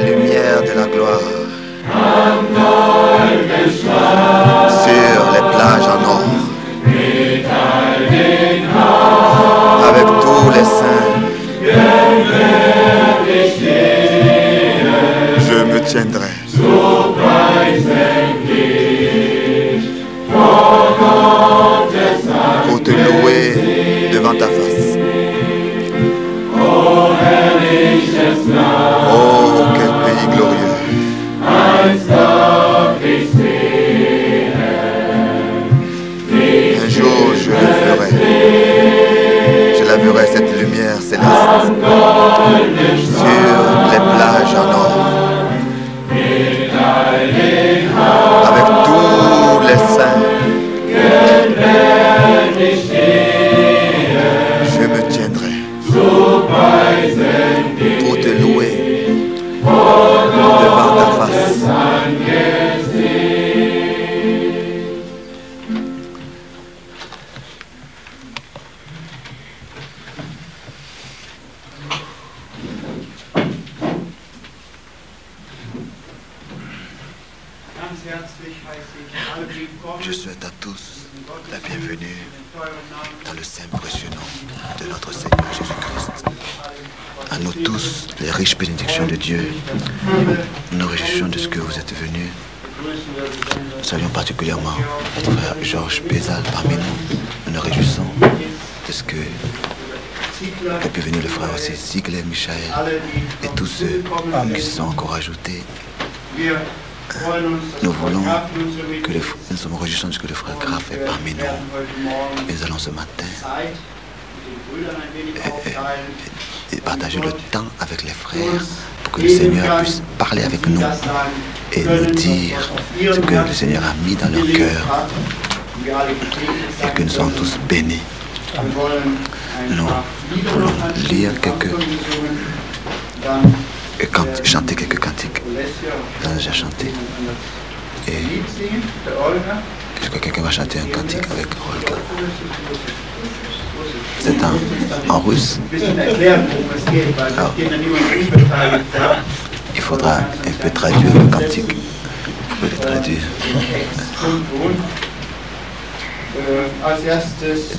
lumière de la gloire sur les plages en or avec tous les saints. Je me tiendrai pour te louer devant ta face. Oh, quel pays glorieux! Un jour, je la verrai, cette lumière céleste sur les plages en or, avec tous les saints. Je me tiendrai pour te louer devant ta face. Je souhaite à tous la bienvenue dans le saint précieux nom de notre Seigneur Jésus-Christ. À nous tous, les riches bénédictions de Dieu. Nous nous réjouissons de ce que vous êtes venus. Nous saluons particulièrement notre frère Georges Pézal parmi nous. Nous nous réjouissons de ce que est pu venir le frère aussi Ziegler, Michael et tous ceux qui se sont encore ajoutés. Nous voulons que nous sommes réjouissants de ce que le frère Graff est parmi nous. Et nous allons ce matin et partager le temps avec les frères pour que le Seigneur puisse parler avec nous et nous dire ce que le Seigneur a mis dans leur cœur et que nous sommes tous bénis. Nous voulons lire chanter quelques cantiques. Nous avons déjà chanté. Et est-ce que quelqu'un va chanter un cantique avec Olga? C'est en russe. Alors, il faudra un peu traduire le cantique. Vous pouvez le traduire.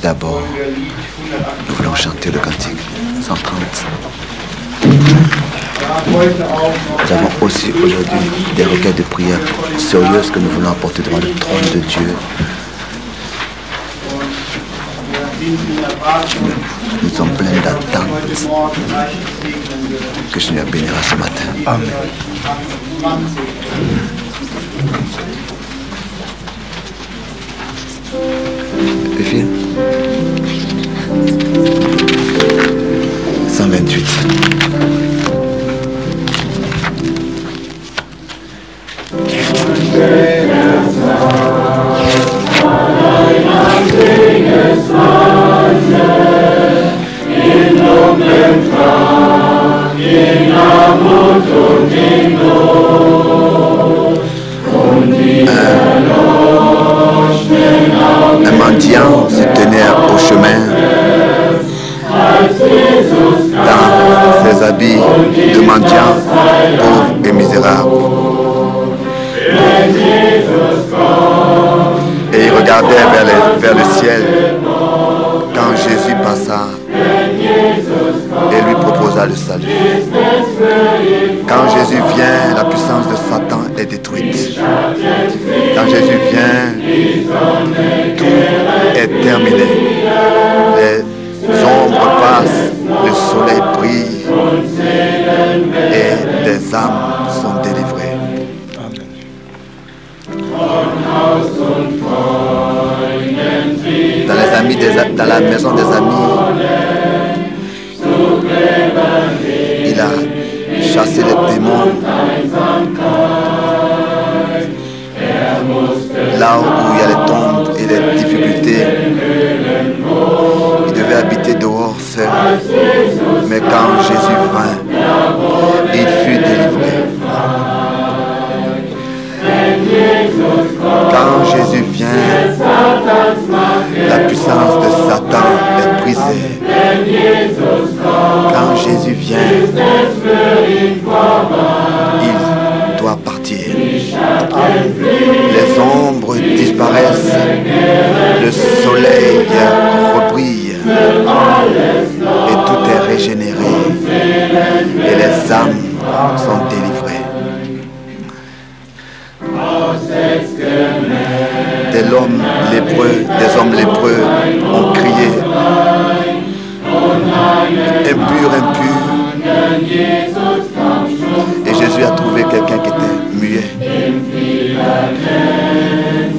D'abord, nous voulons chanter le cantique 130. Nous avons aussi aujourd'hui des requêtes de prière sérieuses que nous voulons apporter devant le trône de Dieu. Nous sommes pleins d'attentes que le Seigneur bénira ce matin. Amen. Péphile 128. Un mendiant se tenait au chemin dans ses habits de mendiant pauvre et misérable. Et il regardait vers le ciel quand Jésus passa et lui proposa le salut. Quand Jésus vient, la puissance de Satan est détruite. Quand Jésus vient, tout est terminé. Les ombres passent, le soleil brille et des âmes sont délivrées. Dans la maison des amis, il a chassé les démons. Là où il y a les tombes et les difficultés, il devait habiter dehors seul. Mais quand Jésus vint, il fut délivré. Quand Jésus vient, la puissance de Satan est brisée. Quand Jésus vient, disparaissent, le soleil rebrille et tout est régénéré et les âmes sont délivrées. Des hommes lépreux ont crié, impur, impur. Et Jésus a trouvé quelqu'un qui était muet.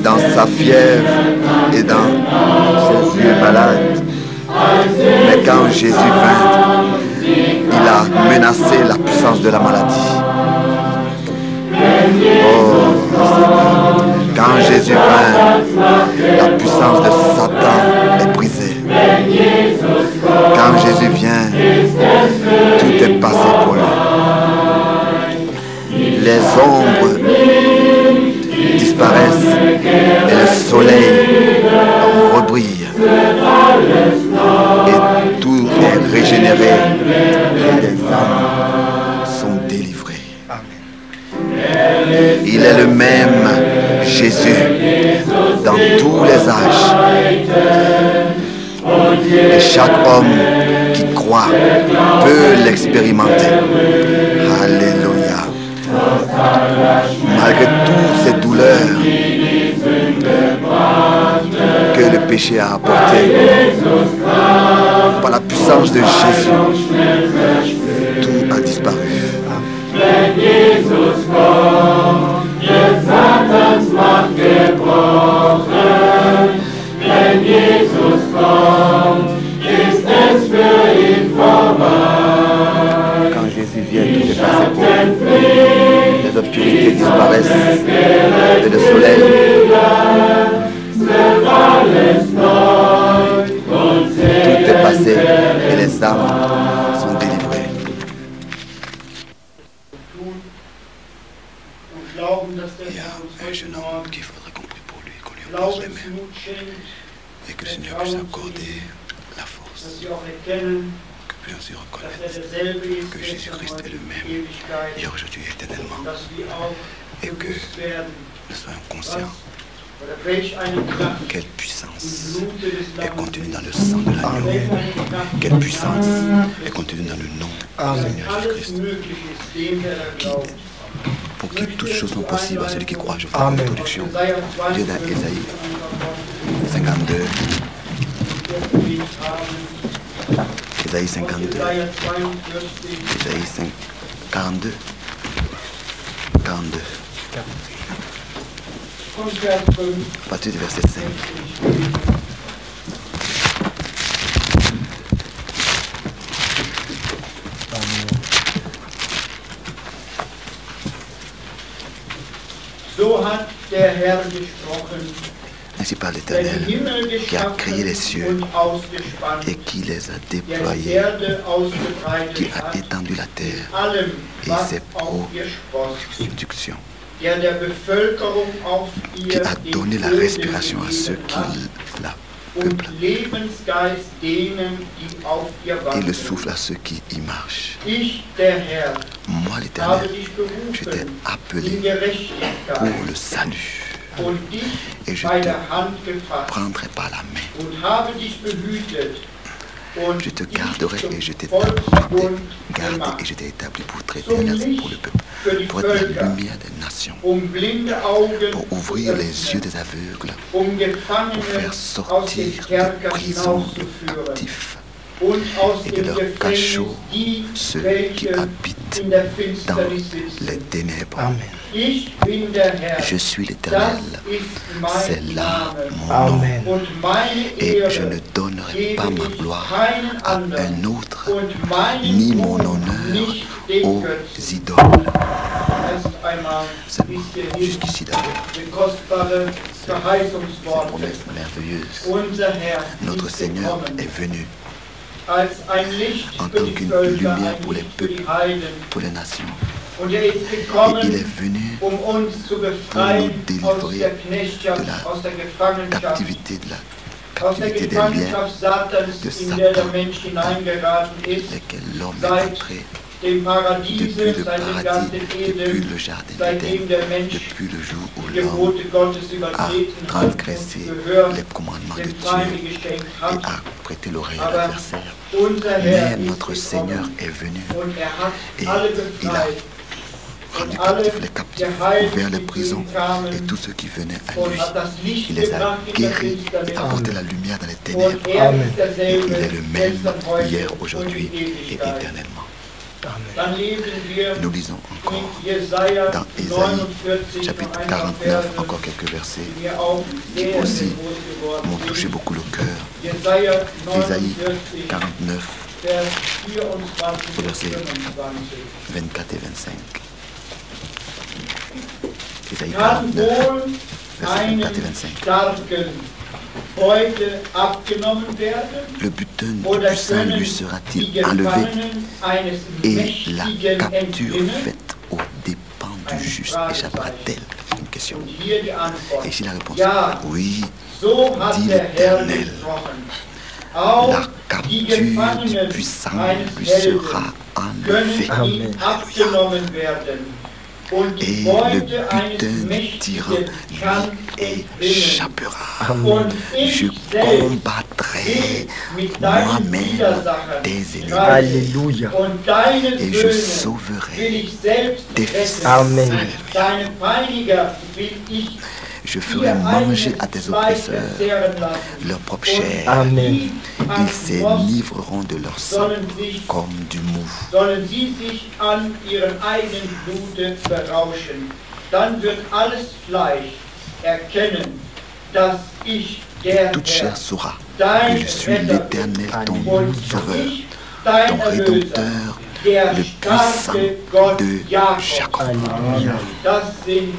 Dans sa fièvre et dans ses yeux malades. Mais quand Jésus vint, il a menacé la puissance de la maladie. Oh, quand Jésus vint, la puissance de Satan est brisée. Quand Jésus vient, tout est passé pour lui. Les ombres disparaissent et le soleil rebrille. Et tout est régénéré et les âmes sont délivrées. Il est le même Jésus dans tous les âges. Et chaque homme qui croit peut l'expérimenter. Alléluia. Malgré toutes ces douleurs que le péché a apportées, par la puissance de Jésus, tout a disparu. Quand Jésus vient, tout est passé pour lui. Les obscurités disparaissent et le soleil. Tout est passé et les âmes sont délivrées. Il y a un jeune homme qu'il faudrait qu'on prie pour lui, qu'on lui impose les mains et que le Seigneur puisse accorder la force, que puisse reconnaître que Jésus-Christ est le même hier, aujourd'hui et éternellement, et que nous soyons conscients quelle puissance est contenue dans le sang de l'agneau, quelle puissance est contenue dans le nom du Seigneur Jésus-Christ, pour qui toutes choses sont possibles à celui qui croit. Je fais une introduction. Dieu dans Ésaïe 52. Ésaïe 52. Ésaïe 42. 42. À partir du verset 5. Ainsi parle l'Éternel, qui a créé les cieux et qui les a déployés, qui a étendu la terre et ses productions, qui a donné la respiration à ceux qui la peuplent et le souffle à ceux qui y marchent. Moi, l'Éternel, je t'ai appelé pour le salut. Et je te prendrai par la main. Je te garderai et je t'ai gardé et je t'ai établi pour traiter pour le peuple, pour être la lumière des nations, pour ouvrir les yeux des aveugles, pour faire sortir des prisons de captifs et de leurs cachots ceux qui habitent dans les ténèbres. Je suis l'Éternel, c'est là mon nom, et je ne donnerai pas ma gloire à un autre, ni mon honneur aux idoles. Jusqu'ici d'abord, ces promesses merveilleuses. Notre Seigneur est venu en tant qu'une lumière pour les peuples, pour les nations. Et il est venu pour nous délivrer de la captivité, des liens de Satan, dans lesquels l'homme est entré dem depuis Paradiese, le seit dem paradis, Garten depuis Eden, le jardin seitdem der d'Éden, Mensch depuis le jour où die l'homme Gebote Gottes a übertreten hat transgressé und gehört les commandements de dem Dieu Feinde geschenkt et hat. a prêté l'oreille à Aber l'adversaire. unser Herr Mais ist notre Seigneur gekommen est venu und hat et alle il a befreit rendu und alle captifs les captifs, geheilt, ouvert les die zu prisons ihm kamen, et tous ceux qui venaient à und lui. hat das Licht Il les a gebracht in der guéris Finsternis. et apporté la lumière dans les Und ténèbres. er ist Et derselbe, il est le même gestern, heute hier, und aujourd'hui in et Ewigkeit. éternellement. Dann lesen wir Nous lisons encore in Jesaja dans 49 Ésaïe chapitre noch ein paar 49 Verse, encore quelques versets die mir auch qui sehr, aussi sehr groß geworden m'ont touché sind. beaucoup le cœur. Jesaja Ésaïe 49, 49, Vers 24 bis Versets 25. 24 et 25. Ésaïe Kann 49, wohl versets einem 24 et 25. Starken heute abgenommen werden? Le butin du Oder puissant können lui die sera-t-il enlevé Gefangenen eines et la Mächtigen capture entrinnen? faite aux dépens du juste échappera-t-elle? Une question. Und hier die Antwort. Et ici la réponse, Ja, oui, so hat dit der Herr l'Éternel. gesprochen. Auch la die capture du Gefangenen puissant eines lui Helden sera können enlevée. ihm Alléluia. abgenommen werden. Und Et die le Beute eines butin du tyran Mächtigen kann lui entrinnen. échappera. Und Je ich selbst combattrai will mit deinen moi-même Widersachern tes ennemis Alléluia. und deine et je Söhne will sauverai ich selbst tes fils. retten. Amen. Deine Peiniger will ich Je ferai manger à tes oppresseurs leur propre chair. Amen. Ils se livreront de leur sang comme du mou. sollen sie sich an ihrem eigenen Blute berauschen. Dann wird alles Fleisch erkennen, dass ich der Toute Herr, chair saura dein que je suis Retter bin, l'Éternel, ton und sauveur, ich, dein ton Erlöser, rédempteur, der le puissant starke Gott de Jakobs. Jacob. Alléluia. Das sind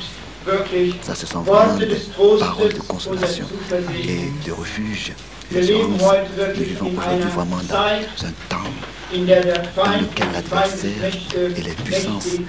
wirklich Ça, ce sont vraiment Worte des des Trostes paroles de und der consolation Zuversicht. et de refuge. Wir Et leben nous heute wirklich vivons in aujourd'hui einer vraiment Zeit, dans un temps in der der dans Feind lequel die l'adversaire Feindesmächte et les puissances mächtig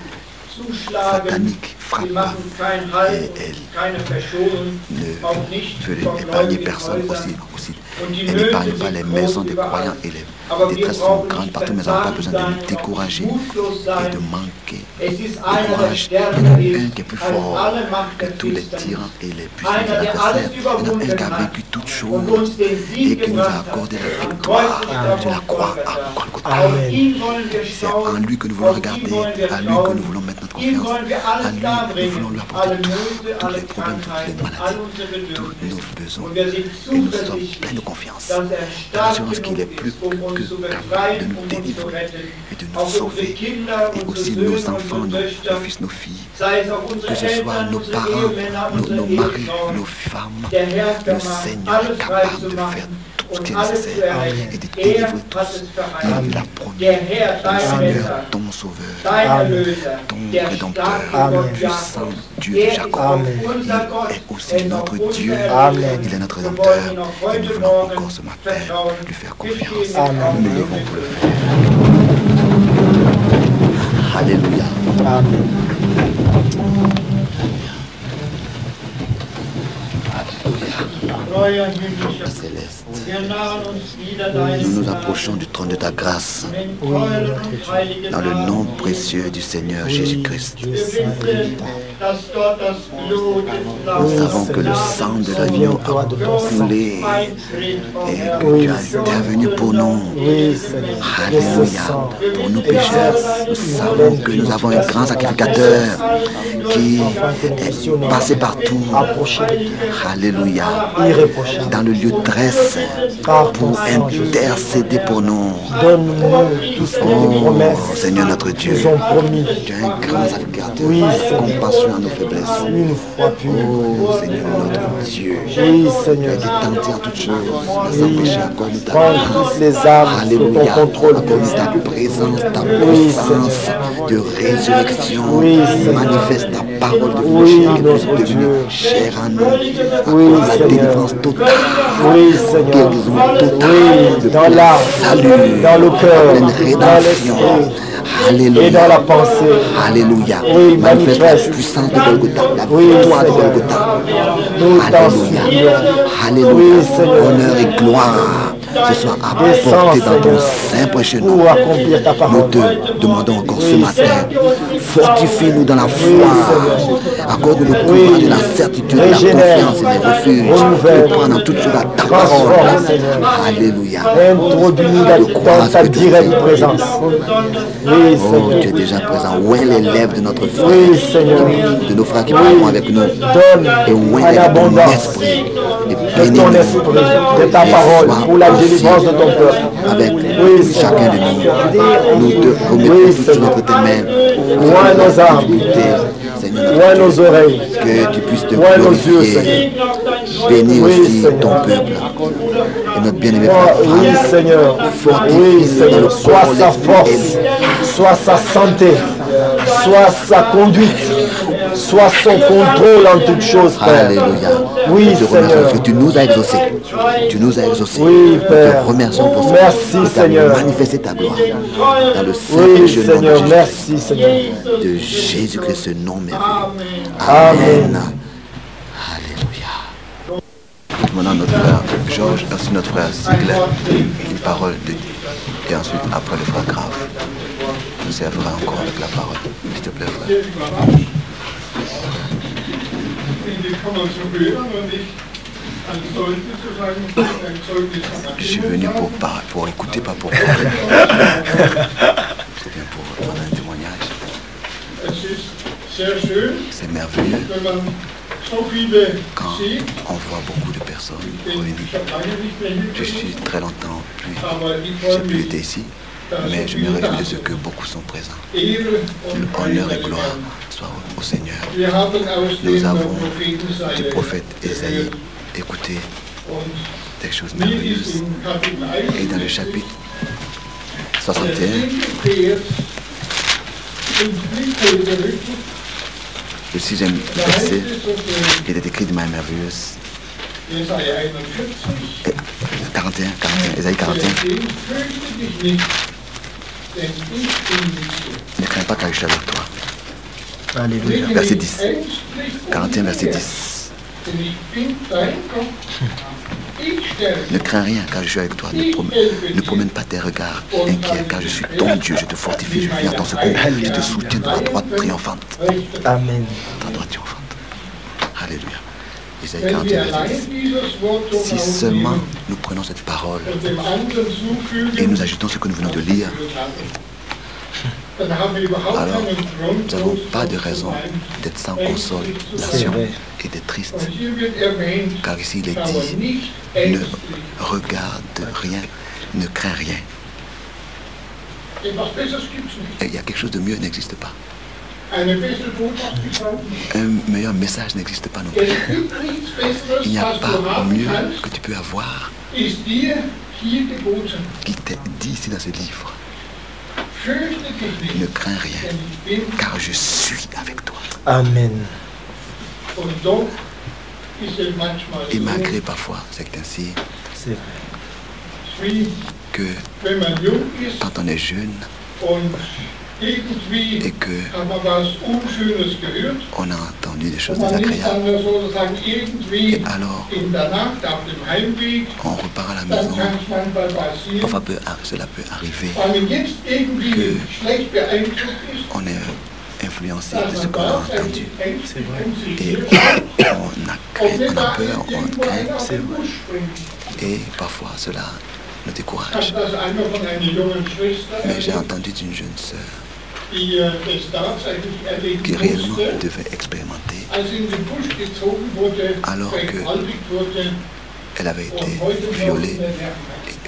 zuschlagen. sataniques Sie frappent machen keinen Halt et und elles keine Verschonung, auch nicht ne veulent vor épargner gläubigen personne Häusern. aussi. Und die Elle Nöte n'épargne pas les sind maisons groß des überall. croyants et les Aber wir détresses sont brauchen grandes nicht partout, mais on n'a pas verzagt besoin de sein, nous décourager noch mutlos et sein. de manquer Es ist de einer, der courage. Il y en a stärker un ist qui est plus als fort alle Macht que der tous les Finsternis. tyrans et les puissants de Einer, der l'adversaire. alles Il y en a un überwunden qui a hat vécu toutes und choses uns den et Sieg qui nous a gebracht hat. accordé la Am victoire Kreuz de la croix à Golgatha. Golgotha. Auf Amen. ihn wollen wir C'est en schauen, lui que nous voulons auf ihn regarder, wollen wir à lui que schauen. nous voulons mettre notre Ihm confiance, wollen wir à alles lui darbringen, nous voulons lui alle apporter Nöte, tous alle les problèmes, toutes les Krankheiten, all maladies, unsere tous nos Bedürfnisse. besoins. Und wir sind Et nous sommes zuversichtlich, pleins de confiance, dass er stark l'assurance qu'il est genug plus ist, um uns que zu capable befreien, de nous um uns zu délivrer retten. et de nous Auch unsere sauver. Kinder, Et unsere aussi Söhne, nos unsere enfants, nos Töchter, fils, nos filles, sei es auch unsere que ce soit Eltern, nos unsere parents, Ehemänner, nos unsere maris, Ehefrauen. nos femmes, Der Herr le vermag Seigneur alles est frei capable zu de faire machen tout ce qui und est alles zu nécessaire erretten. et de Er délivrer hat tous. es Il verheißen. l'a promis. Der Herr, Le dein Seigneur, Retter, ton sauveur, dein Amen. Erlöser, ton der rédempteur, starke Amen. Gott puissant Jakobs. Dieu de Er ist Jacob. auch Amen. unser Gott, Il est aussi er ist notre auch unser Dieu. Erlöser. Amen. Il est notre Wir rédempteur. wollen ihn auch Et nous heute voulons Morgen encore ce matin vertrauen. lui faire Wir stehen confiance. mit Amen. Augen Nous levons auf. pour le faire. Alléluia. Amen. Treuer himmlischer Céleste. wir nahen uns wieder deinem Nous nous Gnade. approchons du trône de ta grâce Im teuren und heiligen dans le nom Namen précieux du Seigneur Oui, Jésus-Christ. Dieu Wir saint et wissen, dass dort das Blut des Nous Lammes savons que le sang de l'agneau a coulé et que Oui, tu as Seigneur. intervenu pour nous. Oui, Seigneur. Que ce Alléluia. sang Pour nos pécheurs, nous savons que nous avons un grand sacrificateur qui est passé partout. approché de toi, Alléluia. irréprochable. Dans le lieu très saint Par ton pour sang, Jésus, intercéder pour nous. donne-nous tout ce que tes Oh promesses Seigneur notre Dieu, nous ont promis. tu es un grand sacrificateur, Oui, Seigneur. compassion à nos faiblesses. Une fois plus. Oh Seigneur notre Dieu, Oui, tu as Seigneur. été tenté en toutes choses, mais sans péché encore nous Prends t'accorde. toutes les âmes sous Alléluia, ton contrôle. accorde ta présence, ta Oui, puissance de résurrection. Oui, Seigneur. Manifeste ta parole de Oui, chair qui notre est devenue Dieu. chair à nous. Oui, Accorde la Seigneur. délivrance totale. Oui, Seigneur. Guérison totale. Oui, Le dans plein l'âme, salut, dans le cœur, pleine dans rédemption. l'esprit Alléluia. et dans la pensée. Alléluia. Oui, Manifeste la manifeste. puissance de Golgotha, la Oui, victoire de Seigneur. Golgotha. Nous t'en Alléluia. supplions. Alléluia. Oui, Seigneur. Honneur et gloire ce soit apporté dans ton saint précieux nom. Pour accomplir ta Nous parole. te demandons encore ce Oui, matin, fortifie-nous dans la foi, accorde-nous le courage et la certitude, la Régénère. confiance et les refuges, Renouvelle. de prendre en toute chose à ta Transforme, parole. Seigneur. Alléluia. Introduis-nous dans ta directe présence. Oui, Oh, Seigneur. tu es déjà présent. Oint les lèvres de notre frère, Oui, Seigneur. de nos frères qui parleront avec nous. Donne Et oint en avec ton abondance esprit. Et de bénis-nous. ton esprit, de ta parole, pour la délivrance de ton peuple. Avec Oui, chacun de nous, nous te remettons Oui, toutes Seigneur. notre main. Oint nos âmes, Seigneur, oint nos oreilles, que tu puisses te oint nos yeux, glorifier. Seigneur. Bénis Oui, aussi Seigneur. ton peuple. Et notre bien-aimé Oh, frère oui, Franck, Seigneur. fortifie Oui, dans le Seigneur. corps, Soit sa l'esprit force, soit sa santé, soit sa conduite, soit son contrôle en toutes choses, Père. Alléluia. Oui, Nous te remercions Seigneur. parce que tu nous as exaucés. Tu nous as exaucés. Oui, Nous Père. te remercions pour ça. Merci, Tu as Seigneur. manifesté ta gloire. Dans le saint Oui, précieux nom de Seigneur. Jésus. Merci, Seigneur. De Jésus-Christ, ce nom merveilleux. Amen. Alléluia. Maintenant, notre frère Georges, ainsi notre frère Sigler, une parole de Dieu. Et ensuite, après le frère Grave, nous servira encore avec la parole. S'il te plaît, frère. Je suis venu pour écouter, pas pour parler. C'est bien pour prendre un témoignage. C'est merveilleux quand on voit beaucoup de personnes réunies. Je suis très longtemps j'ai plus été ici, mais je me réjouis de ce que beaucoup sont présents. Honneur et gloire soit au Seigneur. Nous avons du prophète Ésaïe écouté des choses merveilleuses. Et dans le chapitre 61, le 6e verset, il est écrit de manière merveilleuse. 41, Ésaïe 41. Ne crains pas car je suis avec toi. Alléluia. Verset 10. 41, verset 10. Ne crains rien car je suis avec toi. Ne promène pas tes regards inquiets car je suis ton Dieu. Je te fortifie, je viens à ton secours. Je te soutiens de ma droite triomphante. Amen. Ta droite triomphante. Alléluia. Isaïe 41, verset 10. Si seulement nous prenons cette parole et nous ajoutons ce que nous venons de lire, alors nous n'avons pas de raison d'être sans consolation et d'être triste. Car ici il est dit, ne regarde rien, ne crains rien. Et il y a quelque chose de mieux n'existe pas. Un meilleur message n'existe pas non plus. Il n'y a pas mieux que tu peux avoir qui t'est dit ici dans ce livre. Ne crains rien, car je suis avec toi. Amen. Et malgré parfois, c'est ainsi que quand on est jeune et que on a entendu des choses désagréables, et alors on repart à la maison, parfois cela peut arriver qu'on est influencé de ce qu'on a entendu. Et on a peur, on craint. Et parfois cela nous décourage. Mais j'ai entendu d'une jeune sœur qui réellement devait expérimenter alors qu'elle avait été violée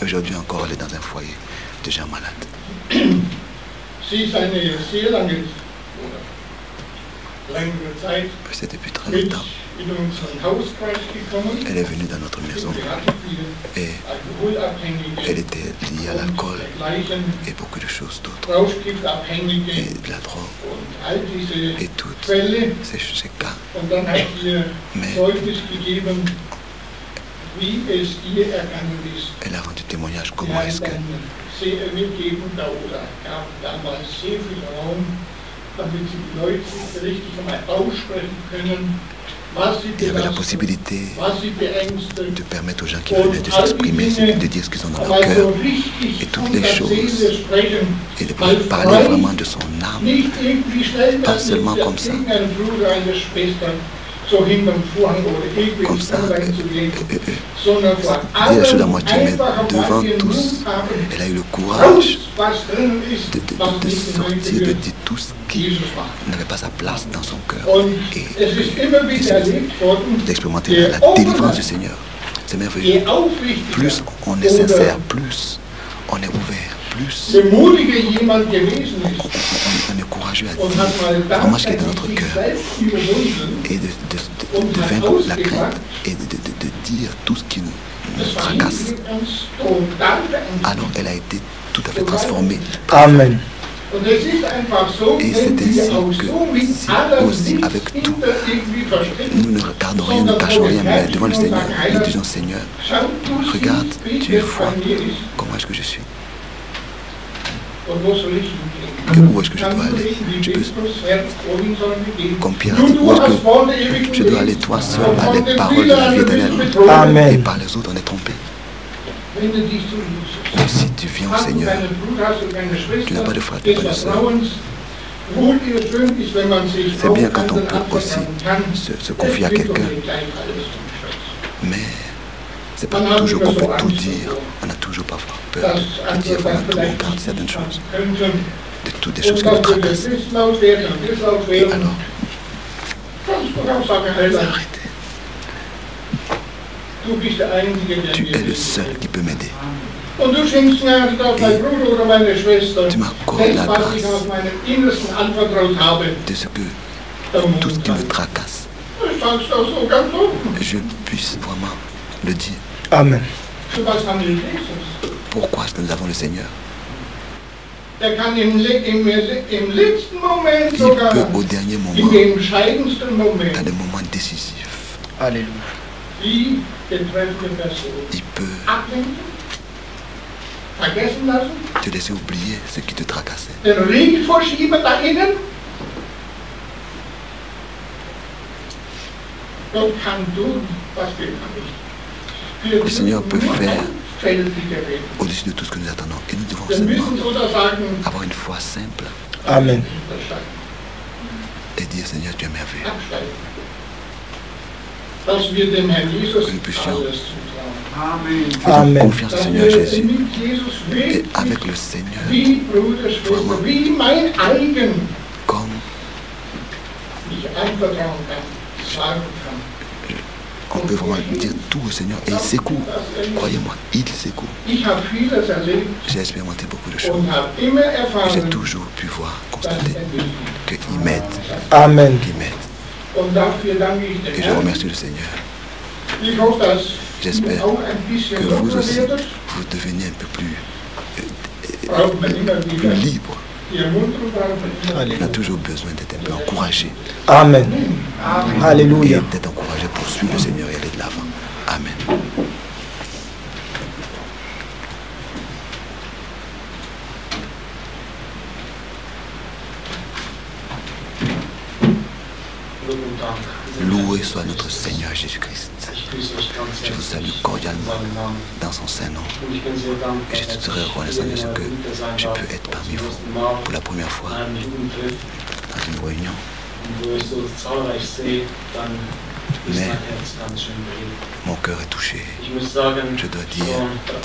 et aujourd'hui encore elle est dans un foyer de gens malades. C'est depuis très longtemps. Elle est venue dans notre maison et elle était liée à l'alcool et beaucoup de choses d'autres. Et de la drogue et toutes ces cas. Mais elle a rendu témoignage comment est-ce que damit sie die Leute richtig einmal aussprechen können, Il y avait la possibilité de permettre aux gens qui venaient de s'exprimer, de dire ce qu'ils ont dans leur cœur et toutes les choses, et de parler vraiment de son âme, pas seulement comme ça, dire les choses à moitié, mais devant tous, elle a eu le courage de sortir, de dire tout ce qui n'avait pas sa place dans son cœur et d'expérimenter la délivrance du Seigneur. C'est merveilleux. Plus on est sincère, plus on est ouvert, plus on est courageux à dire vraiment ce qui est dans notre cœur et de vaincre la crainte et de dire tout ce qui nous tracasse. Alors elle a été tout à fait transformée. Amen. Et c'est ainsi que si aussi avec tout, nous ne regardons rien, ne cachons rien, mais devant le Seigneur, nous disons Seigneur, regarde, tu es froid, comment est-ce que je suis? Et où est-ce que je dois aller? Je peux, comme Pierre a dit, où est-ce que je dois aller? Toi seul as les paroles de la vie éternelle. Amen. Et par les autres on est trompé. Et si tu viens au Seigneur, tu n'as pas de frère, tu n'as pas de soeur. C'est bien quand on peut aussi se confier à quelqu'un, mais c'est pas toujours qu'on peut tout dire. On a toujours parfois peur de dire vraiment tout. On garde certaines choses, de toutes des choses qui nous tracassent. Et alors, arrêtez. Tu es le seul qui peut m'aider. Et tu m'accordes la grâce de ce que tout ce qui me tracasse, je puisse vraiment le dire. Amen. Pourquoi est-ce que nous avons le Seigneur? Il peut au dernier moment, dans les moments décisifs, Alléluia. il peut te laisser oublier ce qui te tracassait. Le Seigneur peut faire au-dessus de tout ce que nous attendons. Et nous devons seulement avoir une foi simple. Amen. Et dire Seigneur, tu es merveilleux. Que nous puissions faire confiance au Seigneur Jésus. Et avec le Seigneur, vraiment, comme on peut vraiment dire tout au Seigneur et il secoue. Croyez-moi, il secoue. J'ai expérimenté beaucoup de choses. Et j'ai toujours pu voir, constater qu'il m'aide. Amen. Qu'il m'aide. Et je remercie le Seigneur. J'espère que vous aussi, vous devenez un peu plus libre. On a toujours besoin d'être un peu encouragé. Amen. Alléluia. Et d'être encouragé pour suivre le Seigneur et aller de l'avant. Amen. Loué soit notre Seigneur Jésus-Christ. Je vous salue cordialement dans son Saint-Nom. Et je suis très reconnaissant de ce que je peux être parmi vous pour la première fois dans une réunion. Mais mon cœur est touché. Je dois dire,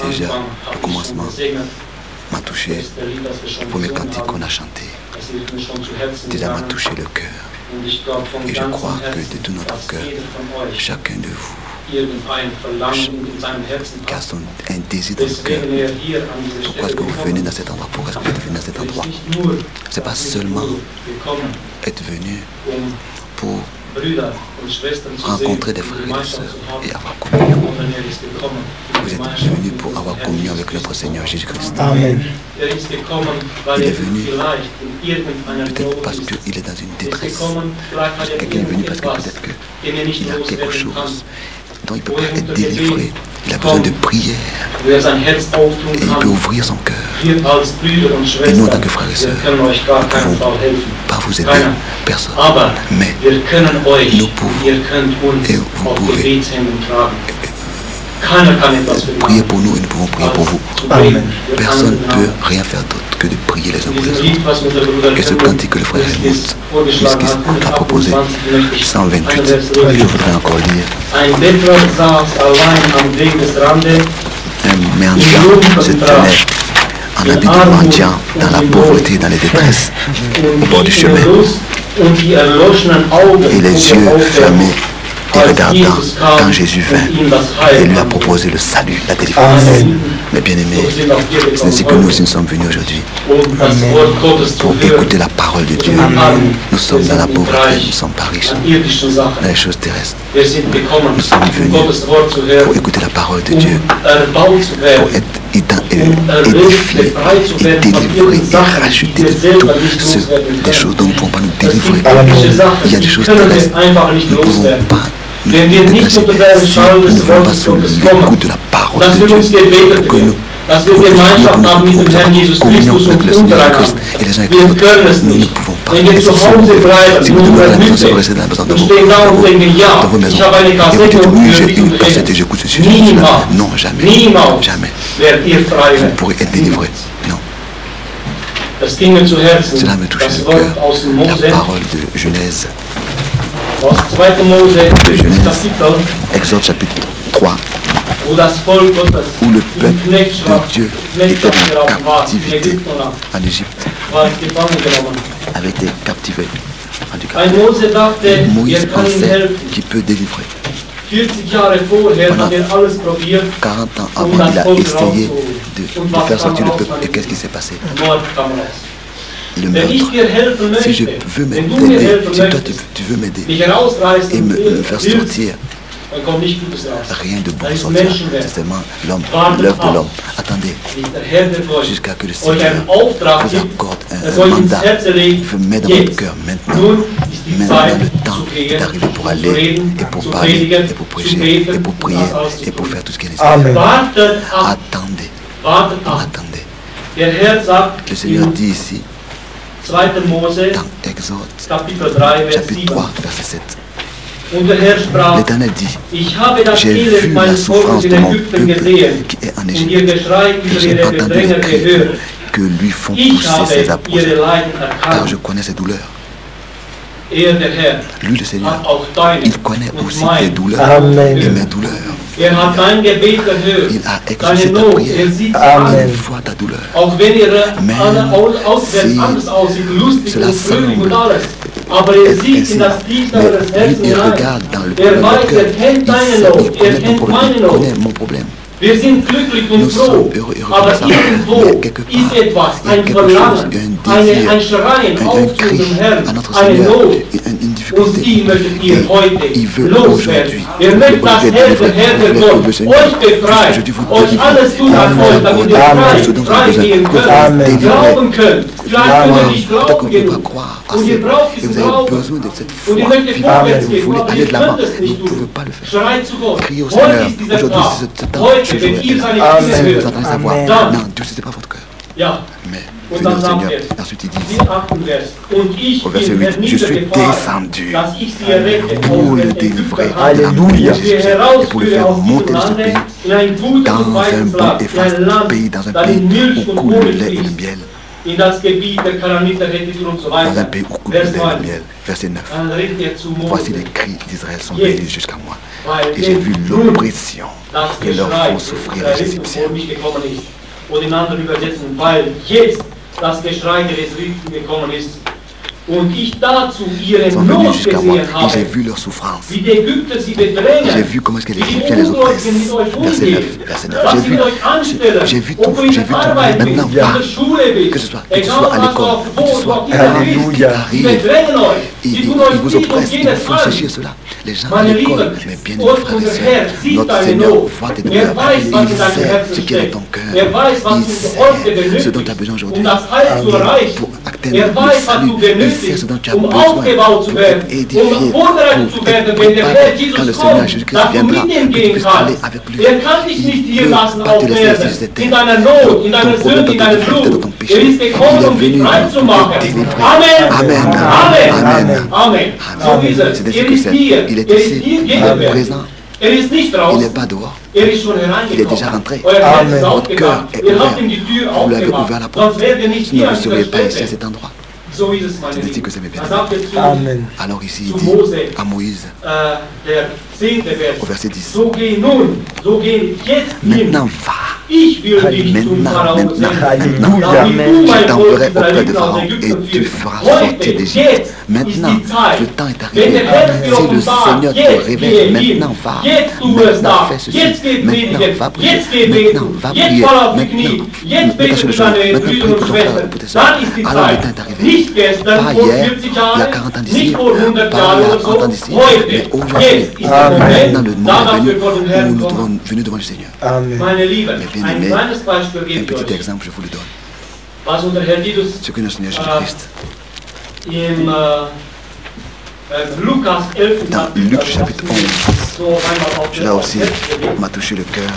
déjà, le commencement m'a touché. Le premier cantique qu'on a chanté, déjà m'a touché le cœur. Et je crois que de tout notre cœur, chacun de vous qui a un désir dans le cœur. Pourquoi est-ce que vous venez dans cet endroit? Pourquoi est-ce que vous êtes venu dans cet endroit? Ce n'est pas seulement être venu pour rencontrer des frères et des sœurs et avoir communion. Vous êtes venus pour avoir communion avec notre Seigneur Jésus-Christ. Amen. Il est venu peut-être parce qu'il est dans une détresse. Quelqu'un est venu parce que peut-être qu'il a quelque chose dont il ne peut pas être délivré. Il a besoin de prière. Et il peut ouvrir son cœur. Wir als Brüder und Et nous, en tant Schwestern, que frères et wir sœurs, können euch gar keinen Fall helfen. pas vous aider, Keiner. personne. Aber Mais wir können euch, nous pouvons, ihr könnt uns et vous auf pouvez, Gebetshänden tragen. Keiner kann etwas für priez uns. pour nous et nous pouvons prier pour vous. Amen. Personne ne peut rien faire d'autre que de prier les uns pour les Dieses autres. Lied, was unser Bruder Et ce Helmut cantique que le frère Helmut vorgeschlagen hat, a proposé, 128, möchte ich 128, einen Vers je lesen. voudrais encore lire. Ein Bettler saß allein am Wegesrande, Un mendiant se tenait en habit de mendiant dans la pauvreté, dans les détresses, au bord du chemin, und die erloschenen Augen et les gucken yeux auf fermés et als regardant Jesus kam quand Jésus vint und ihm das et Heil lui a anbot. proposé le salut, la délivrance. Amen. Mes bien-aimés, So sind auch wir c'est gekommen ainsi que nous heute, aussi nous sommes venus aujourd'hui um das Wort Gottes zu pour hören. écouter la parole de Dieu. Amen. Nous sommes dans la Wir sind pauvreté, nous ne reich sommes pas riches an irdischen dans Sachen. les choses terrestres. Wir sind gekommen, Nous sommes um venus Gottes Wort zu Pour hören, écouter la parole de Dieu, erbaut zu pour werden, être erlöst, édifié befreit zu et werden von délivré ihren et Sachen, racheté die wir de selber nicht tout loswerden des choses können. dont nous ne pouvons pas nous Das délivrer. sind irdische Sachen, Il y a des die choses können terrestres. wir einfach nicht Nous ne pouvons loswerden. pas nous Wenn wir nicht détacher unter den si Schall nous des ne voulons pas Wortes sous Gottes l'écoute kommen, de la parole dass de wir uns Dieu. gebetet Que nous werden, dass wir Gemeinschaft haben mit dem Herrn Jesus communion Christus und avec le Seigneur untereinander. Christ et les uns avec Wir les autres. können es Nous ne nicht. pouvons pas. Wenn wir Et zu si Hause bleiben, si in vous demeurez unserer à la maison, si vous Hütte, restez dans la maison de und stehen da und denken, ja, dans vos maisons, ich habe eine et vous Kassette dites und oui, höre j'ai die une und cassette et reden. j'écoute ceci, j'écoute cela. Niemals, Non, jamais. niemals Jamais. werdet ihr frei Vous werden. pourrez être délivré. Non. Das ging mir zu Herzen, Cela me touche das le Wort cœur. aus dem La Mose, parole de Genèse, aus 2. Mose, Genèse. Kapitel, Exode chapitre 3, wo das Volk Gottes où le in peuple de Knechtschaft Dieu était geraten en war, in captivité Ägyptenland, en Égypte, war gefangen genommen. avait été captivé. rendu Ein captif. Mose dachte, Moïse wir können ihm pensait helfen. qu'il peut délivrer. 40 Jahre vorher hat alles probiert, 40 ans avant, il a essayé de faire sortir le peuple. Et qu'est-ce qui s'est passé? Mord kam raus. Le Wenn ich meurtre. dir helfen Si je möchte, veux wenn du mir m'aider, helfen si toi möchtest, tu veux m'aider dich herausreißen et me willst, faire sortir, dann kommt nicht Gutes raus. rien de bon Das ist sortira. Menschenwerk. C'est seulement l'homme, Wartet l'œuvre de ab. l'homme. Attendez Bis der Herr wird euch jusqu'à que le euch Seigneur einen Auftrag vous gibt, accorde er un soll ins mandat. Herz Il legen, veut mettre dans votre jetzt. cœur maintenant. Nun ist die Maintenant, Zeit le zu temps gehen, est arrivé pour zu aller reden, et pour zu parler predigen, et pour zu prêcher beten et pour prier und das alles zu et pour tun. faire tout ce qui est nécessaire. Amen. Wartet ab, Attendez, wartet ab. attendez. Der Herr sagt Le Seigneur in dit ici, 2. Mose, dans Exode, Kapitel 3, Vers chapitre 7. 3, verset 7, Und der Herr sprach, l'Éternel dit, ich habe das j'ai Elend vu la meines Volkes souffrance in de mon Ägypten peuple gesehen qui est en und ihr Égypte. Geschrei Et über j'ai ihre entendu les Bedränger cris gehört. que lui font Ich pousser habe ses ihre apôtres, Leiden car erkannt. je connais ses douleurs. Er, der Herr, Lui, le Seigneur, hat auch deine il connaît und aussi tes meine douleurs Amen. et mes douleurs. Er hat dein Gebet gehört, Il a deine exaucé ta Not, prière. er sieht sie Amen. an. Il voit ta douleur. Auch wenn ihre Amen. alle auswärts Si anders aussieht, lustig cela und fröhlich und semble alles. Aber er sieht ainsi, in das Tiefste mais eures Herzens lui, il hinein. regarde dans le Er problème weiß, de cœur. er kennt deine Il Not, connaît er ton kennt problème, meine il Not. connaît mon problème. Wir sind glücklich und Nous froh, sommes heureux et aber reconnaissants. irgendwo Mais quelque part, ist etwas, il y a ein quelque chose, Verlangen, il y a un désir, ein Schreien un auf zu cri unserem Herrn, à notre eine Seigneur, Not. une Und difficulté. die möchtet ihr heute Il veut loswerden. aujourd'hui, Ihr möchtet das aujourd'hui Herr, délivrer. der Herr, der Il Gott, veut le Seigneur euch befreit, aujourd'hui vous euch délivrer. alles tun an Amen. euch, damit ihr Amen. frei, frei gehen könnt, Amen. glauben könnt. Vielleicht könnt ihr nicht Peut-être que glauben vous ne pouvez pas genug. croire Und assez. ihr braucht Et diesen vous avez Glauben. besoin de cette Und ihr foi. möchtet Puis vorwärts vous gehen, voulez aber aller ihr de l'avant. könnt es Vous nicht ne pouvez tun. pas le faire. Schreit zu Gott. Criez au Heute Seigneur. ist dieser Aujourd'hui, Tag. c'est ce temps. Heute, Je wenn ihr veux seine Amen. Stimme vous hört, entendez sa voix. Amen. Dann. Non, Dieu, c'était pas votre cœur. ja, Mais und Seigneur, dann sagt Seigneur. er, Ensuite, il dit im 8. Vers, und ich au verset bin 8, je suis herniedergefahren, descendu dass ich sie errette pour aus le den délivrer Ägyptern, de la main Alléluia. des und sie Égyptiens et pour le herausführe faire aus monter diesem de ce Lande pays in ein gutes und dans un weites bon Land, et in ein vaste Land, pays, dans un das pays in Milch où und coule le Honig lait et le fließt, miel, in das Gebiet der Kananiter, Hethiter und so dans un weiter. pays où coule le Vers lait et le 9. miel. Verset 9. Dann redet er zu Voici Mose, les cris d'Israël sont Yes. venus jusqu'à moi. weil Et j'ai vu nun l'oppression das que leur Geschrei font des souffrir les Israeliten Égyptiens. vor mich gekommen ist. Und in anderen Übersetzungen, weil jetzt das Geschrei der Israeliten gekommen ist und ich dazu ihre Ils sont venus Not jusqu'à moi gesehen et j'ai habe, vu leur souffrance. wie die Ägypter sie bedrängen, J'ai vu comment est-ce que les wie die Égyptiens les oppressent. Ungläubigen mit euch Verset umgehen, 9. Verset 9. was sie mit euch anstellen, J'ai vu ob tout. du in J'ai der vu tout. Arbeit bist, Maintenant, in der va. Schule bist, Que tu sois egal à was du l'école, auf que tu wo sois du immer bist, Alléluia. sie bedrängen euch, Ils sie tun euch vous dies und oppressent, ils jenes vous font an. ceci et cela. Les gens à Meine l'école, Lieben, mais bien und frères et unser Herr sœurs, sieht notre deine Seigneur Not. voit tes Er douleurs. weiß, Il was in deinem sait Herzen ce qui est steckt. dans ton cœur. Er weiß, was Il du heute sait ce dont benötigst, tu as besoin aujourd'hui um das Heil zu erreichen. pour Er weiß, was du benötigst, aufgebaut zu werden, vorbereitet zu werden, wenn der Herr Jesus kommt, dass du mit ihm gehen kannst. Er kann dich nicht hier lassen auf Erde, in deiner Not, in deiner Sünde, in deiner Blut. Er ist gekommen, um dich frei zu machen. Amen. Amen. Amen. Amen. So ist es. Er ist hier. Il est Er ist ici, hier il est gegenwärtig. présent. Er ist nicht Il raus. n'est pas dehors. Er ist schon Il est hereingekommen. déjà rentré. Euer Herz ist Votre aufgemacht. cœur est Ihr habt ouvert. ihm die Tür Vous l'avez aufgemacht. ouvert la porte. Sonst wärt ihr nicht Sinon hier vous an ne seriez dieser pas ici à Stätte. cet endroit. So ist es, meine C'est ainsi que Lieben. c'est mes Da bien. sagt er zu, Amen. Alors ici, il zu dit Mose, à Moïse, der 10. Vers, au verset 10, so geh nun, so geh jetzt hin. maintenant va. Ich will dich zum Maintenant, Pharao maintenant, senden, maintenant, damit du je mein Volk t'enverrai auprès Israeliten de aus Pharaon et Ägypten tu führst. feras Heute, sortir d'Égypte. jetzt Maintenant, ist die Zeit. le temps est Wenn arrivé. der Herr dir Si le offenbart, Seigneur te jetzt révèle, gehe hin, maintenant va. jetzt tu es Maintenant da, fais ceci. jetzt geh Maintenant predigen, va prier. jetzt geh Maintenant beten, va jetzt prier. fall auf die Maintenant, Knie, jetzt mets ta bete sur für le genou. deine Maintenant Brüder prie und pour ton frère Schwestern. et pour tes soeurs. Dann ist die Alors le Zeit. temps est arrivé. Nicht gestern, Pas vor hier, 40 il y a Jahren, 40 ans d'ici, nicht vor 100 pas Jahren il y a oder 30 ans so, d'ici, heute, mais aujourd'hui, jetzt ist der Amen. maintenant le Moment, moment danach est wir vor den venu Herrn où nous kommen. devons venir devant le Seigneur. Amen. Meine Lieben, Mais bien ein aimé, kleines Beispiel un gebe ich petit euch. exemple, je vous le donne. Was unser Herr Jesus Ce que notre Seigneur Jésus-Christ, im Lukas 11. dans Luc chapitre 11, so einmal auf cela aussi Herz gelegt. m'a touché le cœur.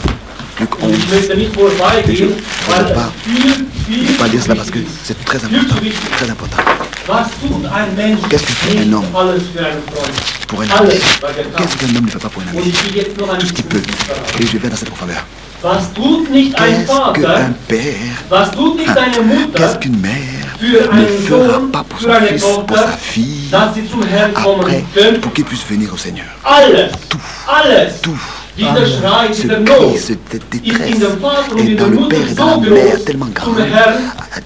Luc Und ich 11, möchte nicht vorbeigehen, Je weil ne es pas- je ne vais pas lire cela parce que c'est très important. Très important. Was tut ein Mensch Qu'est-ce que fait un nicht homme alles für einen Freund? Pour un ami, Alles, was er kann. qu'est-ce qu'un homme ne fait pas pour un Und ami? ich gehe jetzt noch ein Tout ce qu'il bisschen peut. voraus. Et je vais dans cette profondeur. Was tut nicht ein Qu'est-ce Vater, qu'un père, was tut nicht eine qu'est-ce Mutter qu'une mère für ne einen fera Sohn, pas pour für son eine fils, pour Tochter, sa fille, dass sie zum Herrn kommen après, können? pour qu'il puisse venir au Seigneur? Alles, alles. Tout. Dieser Schrei, Ce dieser cri, Not cette ist in détresse dem Vater und est in dans der le Mutter Père et dans so la Mère groß tellement grande, zum Herrn,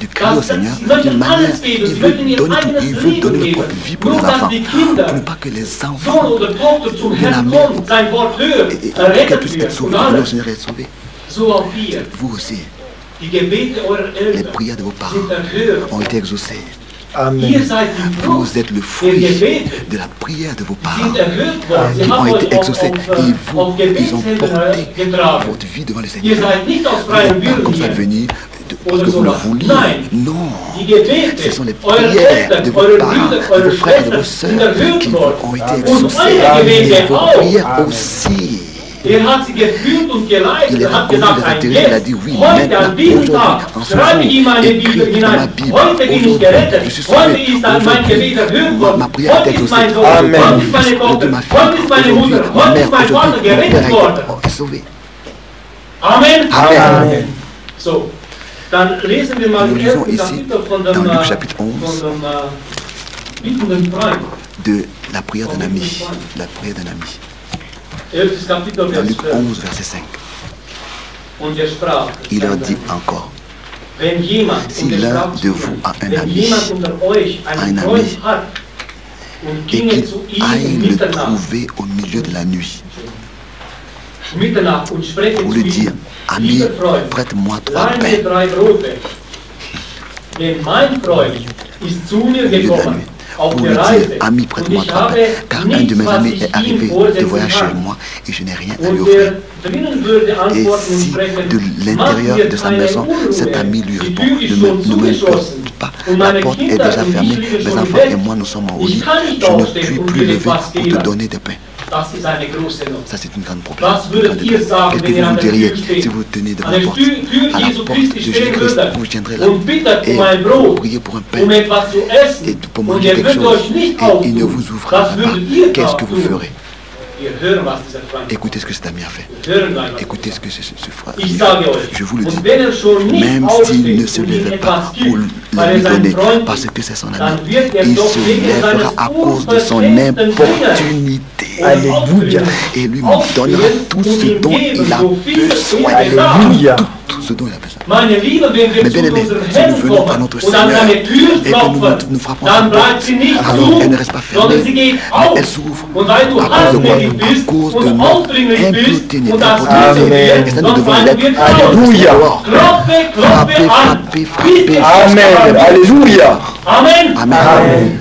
de crier au dass Seigneur sie möchten d'une manière, alles geben, il sie veut möchten ihr donner tout, eigenes il veut Leben donner geben. leur propre vie pour Nur les dass enfants, die pour Kinder, ne pas que les Sohn enfants oder Tochter zum de la Herrn mère kommt, sein Wort hört, et qu'elles errettet puissent wird être sauvées, und que le alles. Seigneur est sauvé. So auch hier. Vous aussi, Die Gebete eurer les Eltern prières de vos parents sind erhört. ont été exaucées. Ihr Amen. seid die Frucht Vous êtes le der fruit Gebete. de la prière de vos Sie parents sind erhört worden. Sie qui ont haben été euch auf, exaucés. auf, Et vous, auf ils ont Gebetshänden porté getragen. votre vie devant le Ihr Seigneur. seid nicht aus Vous freiem n'êtes pas Willen comme ça hier. venu parce Oder que vous le sowas. vouliez. Nein. Non. Die Gebete Ce sont les eurer prières Eltern, de vos eurer parents, Brüder, de eurer vos frères et de vos Schwestern sind sœurs erhört qui worden. ont été Und exaucées. eure Gebete Et vos auch. prières aussi. Er hat sie geführt und geleitet. Il Er a hat conduit gesagt, les ein intérêts, il a dit Jetzt, oui, heute maintenant, an diesem aujourd'hui, Tag, en ce schreibe jour, ich meine écris Bibel dans ma hinein. Bible, Heute bin ich aujourd'hui, gerettet. je suis Heute sauvé. ist mein Aujourd'hui, Gebet erhört ma worden. prière est Heute ist mein exaucée. Sohn, Amen. heute ist meine Aujourd'hui, Tochter, ma fille, heute ist meine aujourd'hui, Mutter, ma heute mère, ist mein Vater aujourd'hui, mon gerettet père worden. est sauvé. Amen. Amen. So, dann lesen wir mal Nous im lisons ersten ici, Kapitel von dans dem, Luc chapitre 11, von dem bittenden Freund. de la prière d'un ami. La prière d'un ami. 11. Kapitel, Dans Vers Luc 12. 11, verset 5. Und er sprach, Il leur dit encore, wenn jemand, si und er l'un sprach zu de ihnen, vous a un wenn ami, jemand unter euch einen ein Freund ami, hat und et ginge qu'il zu ihm aille um le Mitternacht, trouver au milieu de la nuit, und spreche pour zu lui dire, ihm, ami, lieber Freund, prête-moi 3 leih mir pains 3 Brote, denn mein Freund ist zu mir au milieu de la gekommen, nuit. auf Pour lui der dire, Reise, ami, und prête-moi ich 3 habe pains, car un de nichts, mes was amis ich est arrivé ihm de vorsetzen voyage chez kann. moi et je n'ai rien à lui Und offrir. der drinnen würde Et antworten und si sprechen, de l'intérieur mach mir de sa keine maison, cet Unruhe, ami lui die répond, Tür ist ne schon me zugeschlossen pas, und la meine porte est Kinder déjà und fermée, ich liegen mes schon im enfants Bett. et moi nous sommes au Ich lit, kann nicht je ne aufstehen puis und plus will lever etwas pour te geben. donner des pains. Das ist eine große Not. Ça c'est une grande problème. Was würdet ihr sagen, Qu'est-ce wenn que ihr an vous der diriez Tür steht, si vous tenez devant an la der porte, Tür à la Jesu porte Christi de stehen Jésus-Christ, würdet vous tiendrez là und bittet et um ein vous Brot, priez pour un pain um etwas zu et essen, pour und manger er quelque wird chose euch nicht et il ne auftun. vous ouvrira Was pas. würdet ihr Qu'est-ce que vous tun? ferez? Wir hören, was dieser Freund Écoutez ce que cet ami a fait. Wir hören gleich was. Écoutez ce que ce frère a Ich fait. sage euch, Je vous le dis. und wenn er schon nicht Même s'il ne aufsteht se und ihm levait etwas pas pour gibt, weil lui er sein donner, Freund parce ist, que c'est son dann ami, wird er il doch se wegen lèvera seines à cause de son unverschämten importunité Alléluia. et lui me donnera tout ce dont il a besoin. Alléluia. Tout ce dont il a besoin. Meine Liebe, wenn wir Mais zu bien aimé, unserem si nous Herrn venons par kommen notre und an Seigneur seine Tür et que nous klopfen, frappons dann sa bleibt porte, sie nicht alors elle ne zu, reste pas sondern sie fermée, geht mais auf. elle s'ouvre. Und weil du À cause de quoi? hartnäckig bist À cause de und notre aufdringlich bist impureté, und das importunité. wissen wir, Et ça, nous sonst devons fallen l'être. wir drauf. Alléluia. Klopfe, klopfe Frappez, an. frappez, Bis frappez. die Amen. Post Alléluia. Amen. Amen. Amen.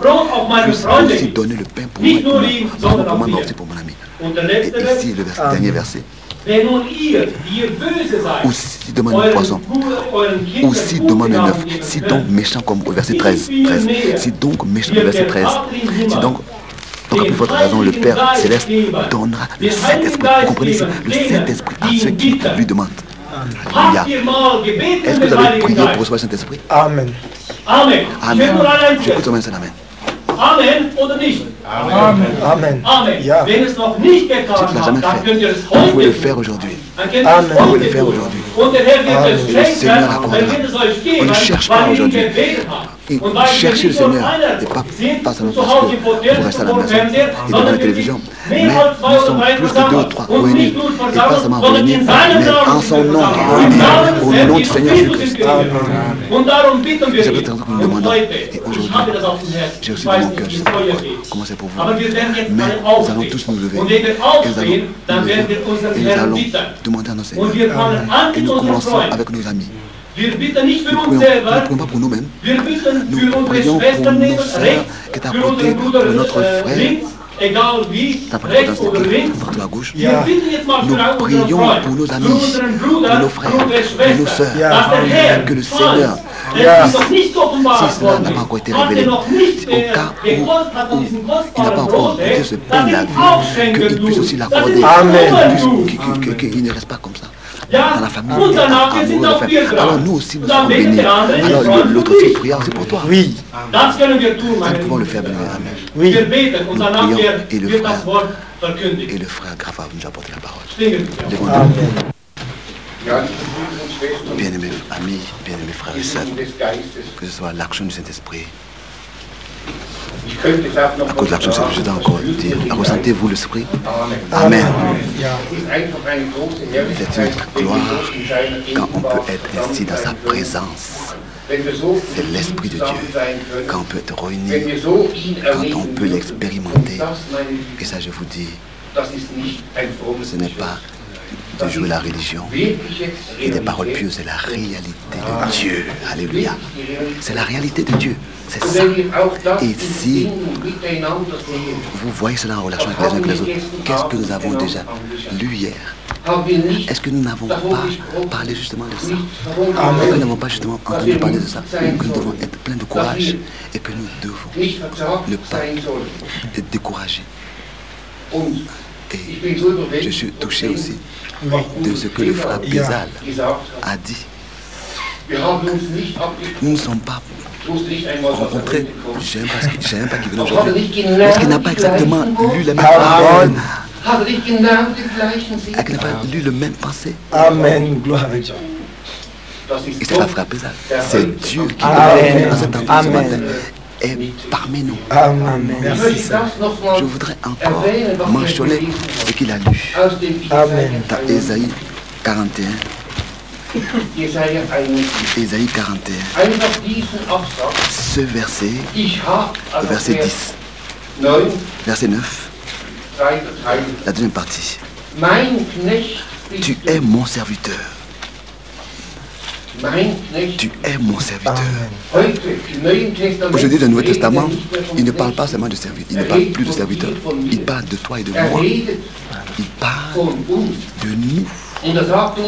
Brot auf meine puisse Freunde aussi geben. donner le pain pour moi, Nicht nur ihm, sondern pour auch moi, mais mir. aussi pour mon ami. Und der Et letzte Vers, ici, le dernier verset. wenn nun ihr, die ihr böse seid, Ou si demande un poisson, ou si demande un œuf, si donc méchant comme au verset 13, si donc méchant au verset 13, si donc à plus forte raison, le Père Céleste donnera le Saint-Esprit. Vous comprenez ça? Le Saint-Esprit à ceux qui lui demandent. Alléluia. Est-ce que vous avez prié pour recevoir le Saint-Esprit? Amen. Amen. Amen. Je peux tomber un amen. Amen oder nicht? Amen. Amen. Amen. Ja. Wenn es noch nicht Si getan tu ne l'as habt, jamais dann könnt ihr es fait, vous pouvez heute le tun. faire aujourd'hui. Dann könnt ihr Amen. es Vous pouvez heute le faire tun. aujourd'hui. Und der Herr wird es Le Seigneur schenken, accordera. er wird es euch On geben, ne cherche pas weil ihr ihn aujourd'hui. gebetet habt. Et Und weil wir chercher le nicht nur Seigneur einer et sind, pas seulement zu parce Hause vor qu'il faut rester à la vor maison Fernseher, et devant sondern la wir télévision. sind Mais mehr als zwei nous oder sommes drei plus que deux ou versammelt trois und réunis. nicht nur Et pas versammelt, seulement sondern réunis, in seinem mais Namen en son nom, versammelt. réunis Im Namen des au Herrn nom du Jesus Seigneur Christus Jésus-Christ. sind wir hier. Und darum bitten wir C'est ihn. peut-être que nous Und demandons. heute, Et ich aujourd'hui, habe das auf dem Herzen. j'ai Ich aussi weiß dans mon nicht, cœur, wie je es sais pas euch quoi, geht. comment c'est pour vous. Aber wir werden jetzt Mais alle nous allons aufstehen. tous nous lever. Und wenn wir Et nous aufstehen, allons dann nous werden lever. wir unseren Et nous Herrn allons bitten. demander à nos Und Seigneurs. wir fangen an Et mit nous unseren commençons Freunden. avec nos amis. Wir bitten nicht für Nous uns ne selber, prions pas pour nous-mêmes. wir bitten Nous für unsere prions Schwestern pour neben nos sœurs rechts, qui est à für côté, unseren Bruder pour notre frère. links, egal wie, T'as pas rechts oder de links. partout à gauche. Wir bitten jetzt mal Nous für unseren prions Freund, pour nos für amis, unseren Bruder, pour nos für frères, unsere pour nos Schwester, sœurs. dass der Herr Que le falls Seigneur, es ist noch nicht offenbart si cela worden n'a pas encore été ist, hat révélé, er noch nicht au cas gekostet hat an diesem il n'a pas kostbaren encore Brot, goûté ce dass pain de la er ihm auch vie, schenken qu'il puisse tut. aussi Dass l'accorder, er Amen. ihm tut. qu'il ne reste pas comme ça. Ja, Dans la famille, und danach wir sind amoureux auch de wir faire. dran. Alors nous aussi, nous Und dann sommes beten bénis. der andere Alors Freund l'autre für aussi dich. priera aussi pour toi. Oui, Das können wir tun, Ça, meine nous pouvons le Lieben. faire, bien Amen. oui. Wir beten und Nous danach prions wird et le das frère Wort verkündigt. Et le frère Grava nous a apporté la parole. Stehen wir. Lèvons-nous. Amen. Ja, liebe Brüder und Schwestern, Bien-aimés amis, bien-aimés frères et sœurs, im des Geistes. que ce soit l'action du Saint-Esprit, Ich könnte es auch noch à cause de l'action du Saint-Esprit, je dois encore dire, ressentez-vous l'Esprit? Amen. Amen. Ja. Es ist einfach eine große C'est Herrlichkeit, une gloire in seiner quand on Gegenwart peut être ainsi dans sa zusammen sein können. présence. Wenn wir so C'est l'Esprit de zusammen Dieu. sein können, Quand on peut être wenn réunis, wir so ihn quand on erleben peut würden, l'expérimenter. und das, meine Lieben, Et ça, je vous dis, das ist nicht ein frommes ce n'est pas de jouer la religion wirkliche et des paroles Realität. pieuses, c'est la réalité de Dieu. Alléluia. C'est la réalité de Dieu. C'est Und ça. wenn wir auch das Et in si Dingen miteinander sehen, vous voyez cela en relation avec les uns avec les autres, qu'est-ce que nous avons déjà lu hier? haben wir nicht Est-ce que nous n'avons pas davon gesprochen, parlé justement de ça? nicht davon Est-ce que nous gesprochen, n'avons pas justement entendu parler de ça? Que nous devons être pleins de courage et que nous devons nicht verzagt ne pas sein sollen. être découragés. Und Et ich bin so überwältigt je suis touché aussi was de ce que le frère Bézal gesagt hat. a dit. Wir haben uns nicht abgesprochen. Nous ne sommes pas Ich wusste nicht einmal, was er rencontrés. kommt. Je sais même pas qu'il venait Aber hat er aujourd'hui. nicht genau Est-ce qu'il n'a pas die exactement gleichen lu la Worte? même parole? Hat er nicht genau die gleichen Sinn? Est-ce qu'il n'a pas lu le même pensée? Amen. Gloire à Dieu. Das Et ist c'est pas Gott, frère Bézal. der C'est heute Dieu qui Amen. dans cet endroit ce Amen. matin est parmi nous. Amen. Ich Merci möchte Seigneur. das nochmal Je voudrais encore erwähnen, was er mentionner gelesen ce hat. qu'il a lu Aus dem Amen. dans Ésaïe 41. Jesaja 41. Ésaïe 41. Einfach diesen Absatz. Ce verset, Ich habe, also verset Vers 10, 9, verset 9, zweiter Teil. la deuxième partie. Mein Knecht bist Tu du. es mon serviteur. Mein Knecht. Tu es mon serviteur. Amen. Heute im Neuen Testament. Aujourd'hui, dans le Nouveau redet er Testament, nicht mehr vom il ne parle Knecht. pas seulement de serviteur, il ne parle plus de serviteur. Il parle de toi et de Er moi. redet Il parle von uns. de nous. Und er sagt uns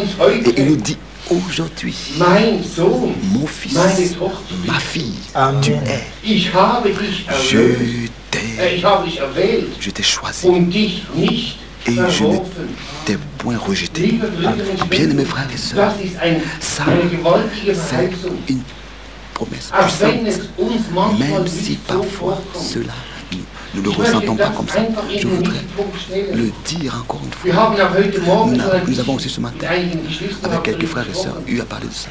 Et il nous heute, dit aujourd'hui, mein Sohn, mon fils, meine Tochter, ma fille, Amen. tu es. ich habe dich Je erwählt, t'ai, ich habe dich erwählt je t'ai choisi und dich nicht et je ne verworfen. t'ai point rejeté. Liebe Brüder und Bien-aimés Schwestern, frères et sœurs, das ist ça, eine gewaltige c'est Verheißung. une promesse Auch wenn puissante. es uns manchmal Même si nicht so parfois vorkommt. cela, nous ne le Ich möchte ressentons pas das comme ça. einfach Je in den voudrais Mittelpunkt stellen. le dire encore une Wir fois. haben auch heute Morgen Nous avons aussi ce matin, mit einigen Geschwistern avec quelques darüber frères et sœurs, gesprochen. eu à parler de ça.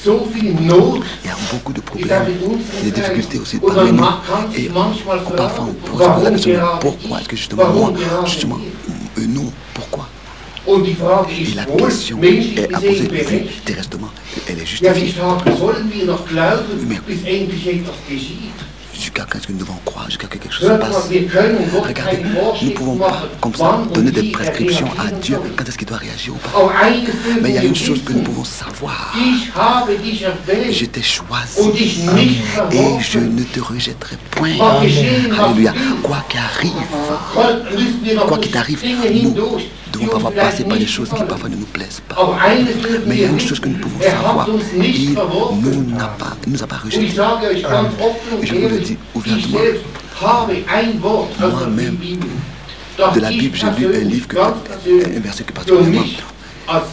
So viel Not Il y a beaucoup de ist auch problèmes, in unserem des Kreis. difficultés aussi Und parmi man nous. kann sich Et manchmal parfois on fragen, pose la warum question, gerade pourquoi ich? est-ce que justement moi, Warum gerade justement, wir? nous, pourquoi? Und die Frage Et ist la wohl question menschlich est à poser gesehen berechtigt. terresтрement, elle est Ja, wie justifiée. stark sollen wir noch glauben, Mais- bis endlich etwas geschieht? Jusqu'à quand est-ce que nous devons croire, jusqu'à que quelque chose se Hört mal, passe? wir können Gott Regardez, keine nous ne Vorschrift pouvons pas, machen, comme ça, wann donner und des wie er prescriptions à reagieren Dieu soll. quand est-ce qu'il doit réagir ou pas. Aber eines dürfen Mais il y a wir une chose que nous wissen. pouvons savoir. Ich habe dich erwählt Je t'ai choisi und dich nicht et je verworfen. ne te rejetterai point. Was geschehen, was Alléluia. will. Quoi qu'arrive, Müssen wir noch quoi durch qu'il t'arrive, Dinge nous hindurch, die devons uns parfois vielleicht passer par des nicht choses qui gefallen. parfois ne nous plaisent pas. Aber eines dürfen Mais il y a wir une chose que nous wissen, pouvons er savoir. hat uns nicht Il verworfen. nous a pas Und ich rejetés. sage euch ganz offen und Je vous le ehrlich, dis ich ouvertement. selbst habe ein Wort aus der Moi-même, Bibel, das De la ich Bible, j'ai lu un persönlich, livre, ganz persönlich, un verset que für particulièrement mich als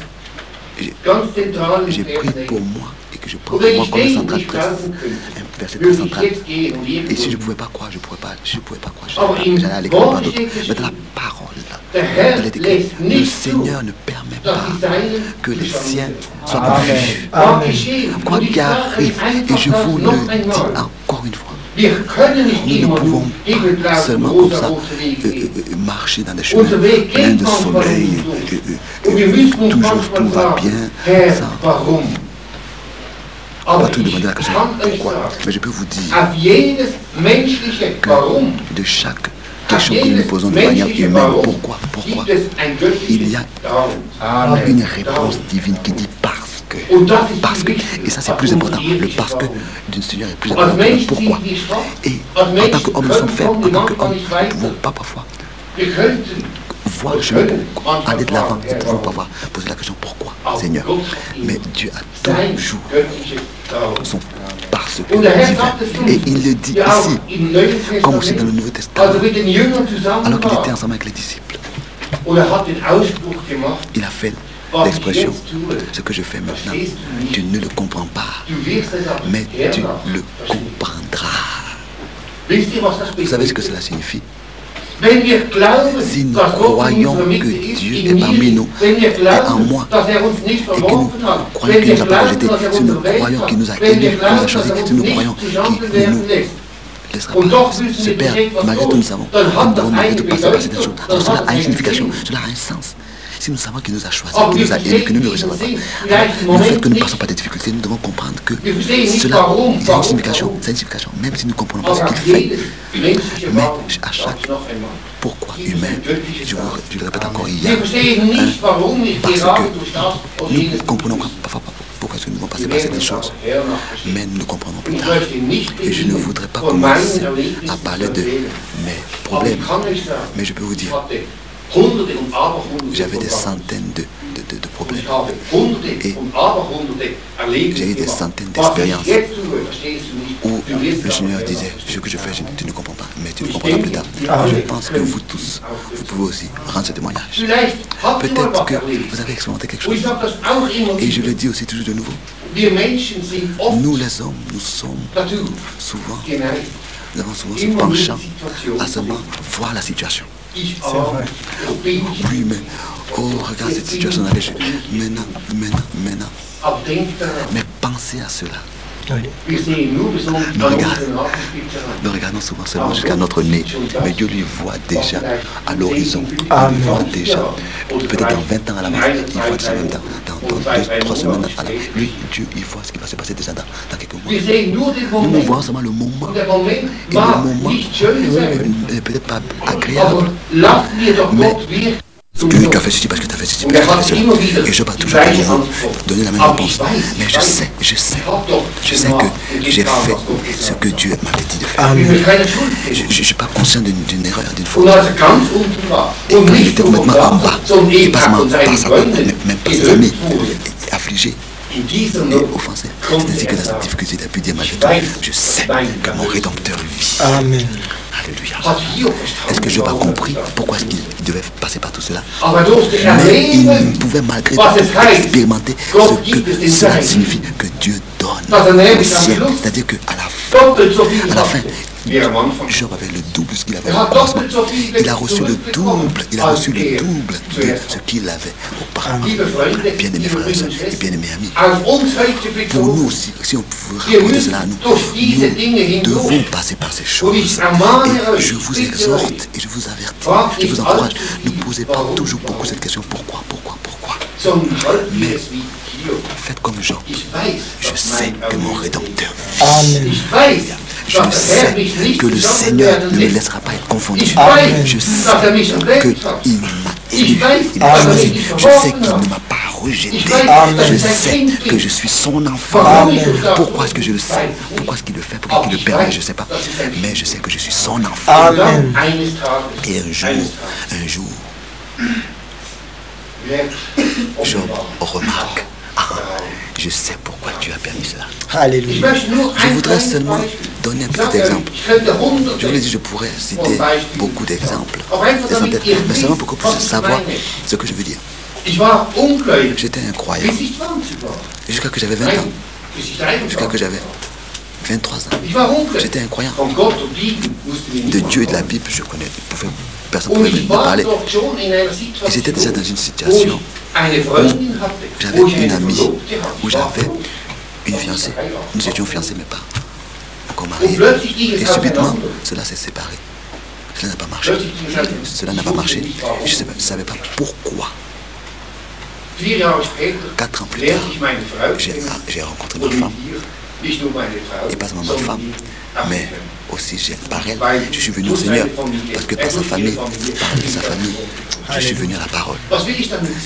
j'ai ganz zentralen j'ai pris Vers pour nehme. moi et que je prends Und pour wenn moi ich comme un den central nicht très, glauben könnte, un verset très würde ich central. jetzt gehen und Et si je ne irgendwo. pouvais pas croire, je ne pouvais pas croire, Aber im j'allais aller quelque part Wort d'autre. steht Mais dans la geschrieben, parole, là, Il est écrit, le Seigneur ne permet pas que les siens soient confus. Quoi qu'il arrive, et je vous le dis encore une fois, nous ne pouvons pas seulement comme ça marcher dans des chemins pleins de soleil, toujours tout va bien, sans pas tout demander la question pourquoi. Mais je peux vous dire que de chaque question que nous nous posons de manière humaine, pourquoi il y a une réponse divine qui dit parce que, et ça c'est plus important, le parce que d'une Seigneur est plus important que le pourquoi. Et en tant qu'homme, nous sommes faibles, en tant qu'homme, nous ne pouvons pas parfois voir le chemin, aller de l'avant, nous ne pouvons pas voir, poser la question pourquoi, Seigneur. Mais Dieu a toujours son parce que divin. Et il le dit ici, comme aussi dans le Nouveau Testament, alors qu'il était ensemble avec les disciples. Il a fait l'expression, ce que je fais maintenant, tu ne le comprends pas, mais tu le comprendras. Vous savez ce que cela signifie? Si nous croyons que Dieu est parmi nous et en moi, et que nous croyons qu'il nous a pas rejetés, si nous croyons qu'il nous a aimés, qu'il nous a choisis, si nous croyons qu'il nous laissera pas se perdre, malgré tout nous savons, nous devons malgré tout passer par certaines choses. Alors cela a une signification, cela a un sens. Si nous savons qu'il nous a choisis, qu'il nous a aimés, que nous ne le rejetons pas, le fait que nous ne passons pas des difficultés, nous devons comprendre que cela a une signification, même si nous ne comprenons pas ce qu'il fait. Mais à chaque pourquoi humain, je le répète encore, il y a parce que nous ne comprenons pas parfois pourquoi est-ce que nous devons passer par certaines choses, mais nous le comprendrons plus tard. Et je ne voudrais pas commencer à parler de mes problèmes, mais je peux vous dire, j'avais des centaines de problèmes et j'ai eu des centaines d'expériences où le Seigneur disait ce que je fais, tu ne comprends pas, mais tu ne comprendras plus tard. Je pense que vous tous, vous pouvez aussi rendre ce témoignage. Peut-être que vous avez expérimenté quelque chose, et je le dis aussi toujours de nouveau, nous les hommes, nous sommes souvent, nous avons souvent ce penchant à seulement voir la situation. C'est vrai. Oui, mais regarde cette situation là. Maintenant. Mais pensez à cela. Oui. Nous regardons souvent seulement jusqu'à notre nez, mais Dieu lui voit déjà à l'horizon. Il voit déjà, peut-être dans 20 ans à l'avance, il voit déjà même dans 2-3 semaines à l'avance. Lui, Dieu, il voit ce qui va se passer déjà dans quelques mois. Nous voyons seulement le moment. Et le moment n'est peut-être pas agréable, mais tu as fait ceci parce que tu as fait ceci, parce que tu as fait cela. Et je vais toujours donner la même réponse. Mais je sais que j'ai fait ce que Dieu m'avait dit de faire. Je ne suis pas conscient d'une erreur, d'une faute. Et quand il était complètement en bas, et pas seulement par sa tante, même par ses amis, affligés et offensés. C'est ainsi que dans cette difficulté, il a pu dire malgré tout, je sais que mon Rédempteur vit. Amen. Alléluia. Est-ce que Job a compris pourquoi est-ce qu'il devait passer par tout cela? Mais il pouvait malgré tout expérimenter ce que cela signifie que Dieu donne au ciel. C'est-à-dire qu'à la fin, Job avait le double de ce qu'il avait au commencement. Il a reçu le double de ce qu'il avait auparavant. Bien-aimés frères et sœurs et bien-aimés amis, pour nous aussi, si on pouvait rapporter cela à nous, nous devons passer par ces choses. Et je vous exhorte et je vous avertis, je vous encourage, ne posez pas toujours beaucoup cette question, pourquoi? Mais faites comme Jean. Je sais que mon Rédempteur vit. Je sais que le Seigneur ne me laissera pas être confondu. Je sais qu'il m'a élu. Je sais qu'il ne m'a pas rejeté. Je sais que je suis son enfant. Pourquoi est-ce que je le sais? Pourquoi est-ce qu'il le fait? Pourquoi il le permet? Je ne sais pas. Mais je sais que je suis son enfant. Et un jour, Job remarque, je sais pourquoi Dieu a permis cela. Alléluia. Je voudrais seulement donner un petit exemple. Je vous l'ai dit, je pourrais citer beaucoup d'exemples, mais seulement pour que vous puissiez savoir ce que je veux dire. J'étais incroyant jusqu'à que j'avais 20 ans, jusqu'à que j'avais 23 ans. J'étais incroyant. De Dieu et de la Bible, je connais, je pouvais personne ne pouvait me parler. Et j'étais déjà dans une situation où j'avais une amie, où j'avais une fiancée. Nous étions fiancés mais pas encore mariés. Et subitement, cela s'est séparé. Cela n'a pas marché. Cela n'a pas marché. Et je ne savais pas pourquoi. 4 ans plus tard, j'ai rencontré ma femme. Et pas seulement ma femme, mais aussi par elle, je suis venu au Seigneur. Parce que par sa famille, par sa famille, je suis venu à la parole.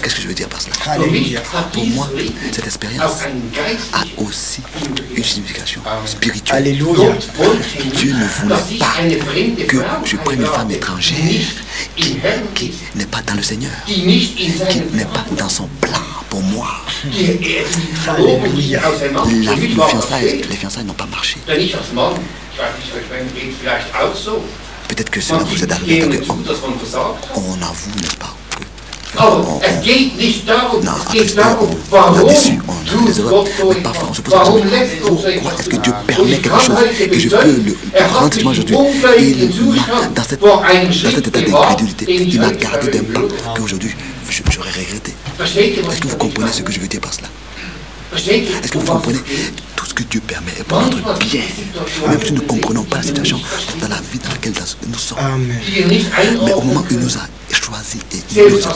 Qu'est-ce que je veux dire par cela? Pour moi, cette expérience a aussi une signification spirituelle. Alléluia. Dieu ne voulait pas que je prenne une femme étrangère qui n'est pas dans le Seigneur, qui n'est pas dans son plan pour moi. Alléluia. Les fiançailles n'ont pas marché. Peut-être que cela vous est arrivé en tant qu'homme. On avoue, n'est-ce pas? Non, après, on a déçu, on a fait des erreurs. Mais parfois, on se pose la question, pourquoi est-ce que Dieu permet quelque chose et je peux le rendre témoin aujourd'hui? Il m'a, dans cet état d'incrédulité, il m'a gardé d'un plan qu'aujourd'hui, j'aurais regretté. Est-ce que vous comprenez ce que je veux dire par cela? Est-ce que vous comprenez? Tout ce que Dieu permet est pour notre bien. Même si nous ne comprenons pas la situation dans la vie dans laquelle nous sommes. Amen. Mais au moment où il nous a choisis et il nous a